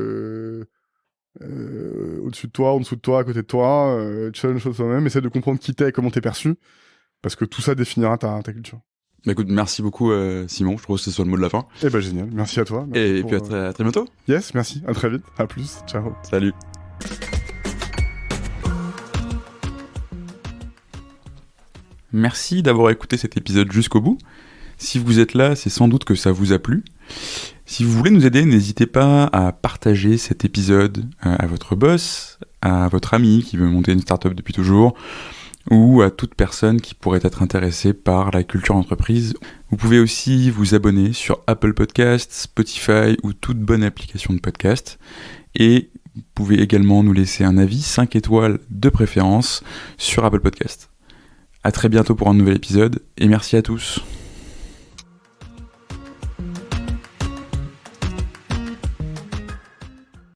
au-dessus de toi, en dessous de toi, à côté de toi, challenge toi-même, essaie de comprendre qui t'es et comment t'es perçu, parce que tout ça définira ta culture.
Bah écoute, merci beaucoup Simon, je trouve que ce soit le mot de la fin.
Eh ben génial, merci à toi. Merci
et puis à très bientôt.
Yes, merci, à très vite, à plus, ciao.
Salut. Merci d'avoir écouté cet épisode jusqu'au bout. Si vous êtes là, c'est sans doute que ça vous a plu. Si vous voulez nous aider, n'hésitez pas à partager cet épisode à votre boss, à votre ami qui veut monter une startup depuis toujours, ou à toute personne qui pourrait être intéressée par la culture d'entreprise. Vous pouvez aussi vous abonner sur Apple Podcasts, Spotify ou toute bonne application de podcast. Et vous pouvez également nous laisser un avis 5 étoiles de préférence sur Apple Podcasts. À très bientôt pour un nouvel épisode et merci à tous.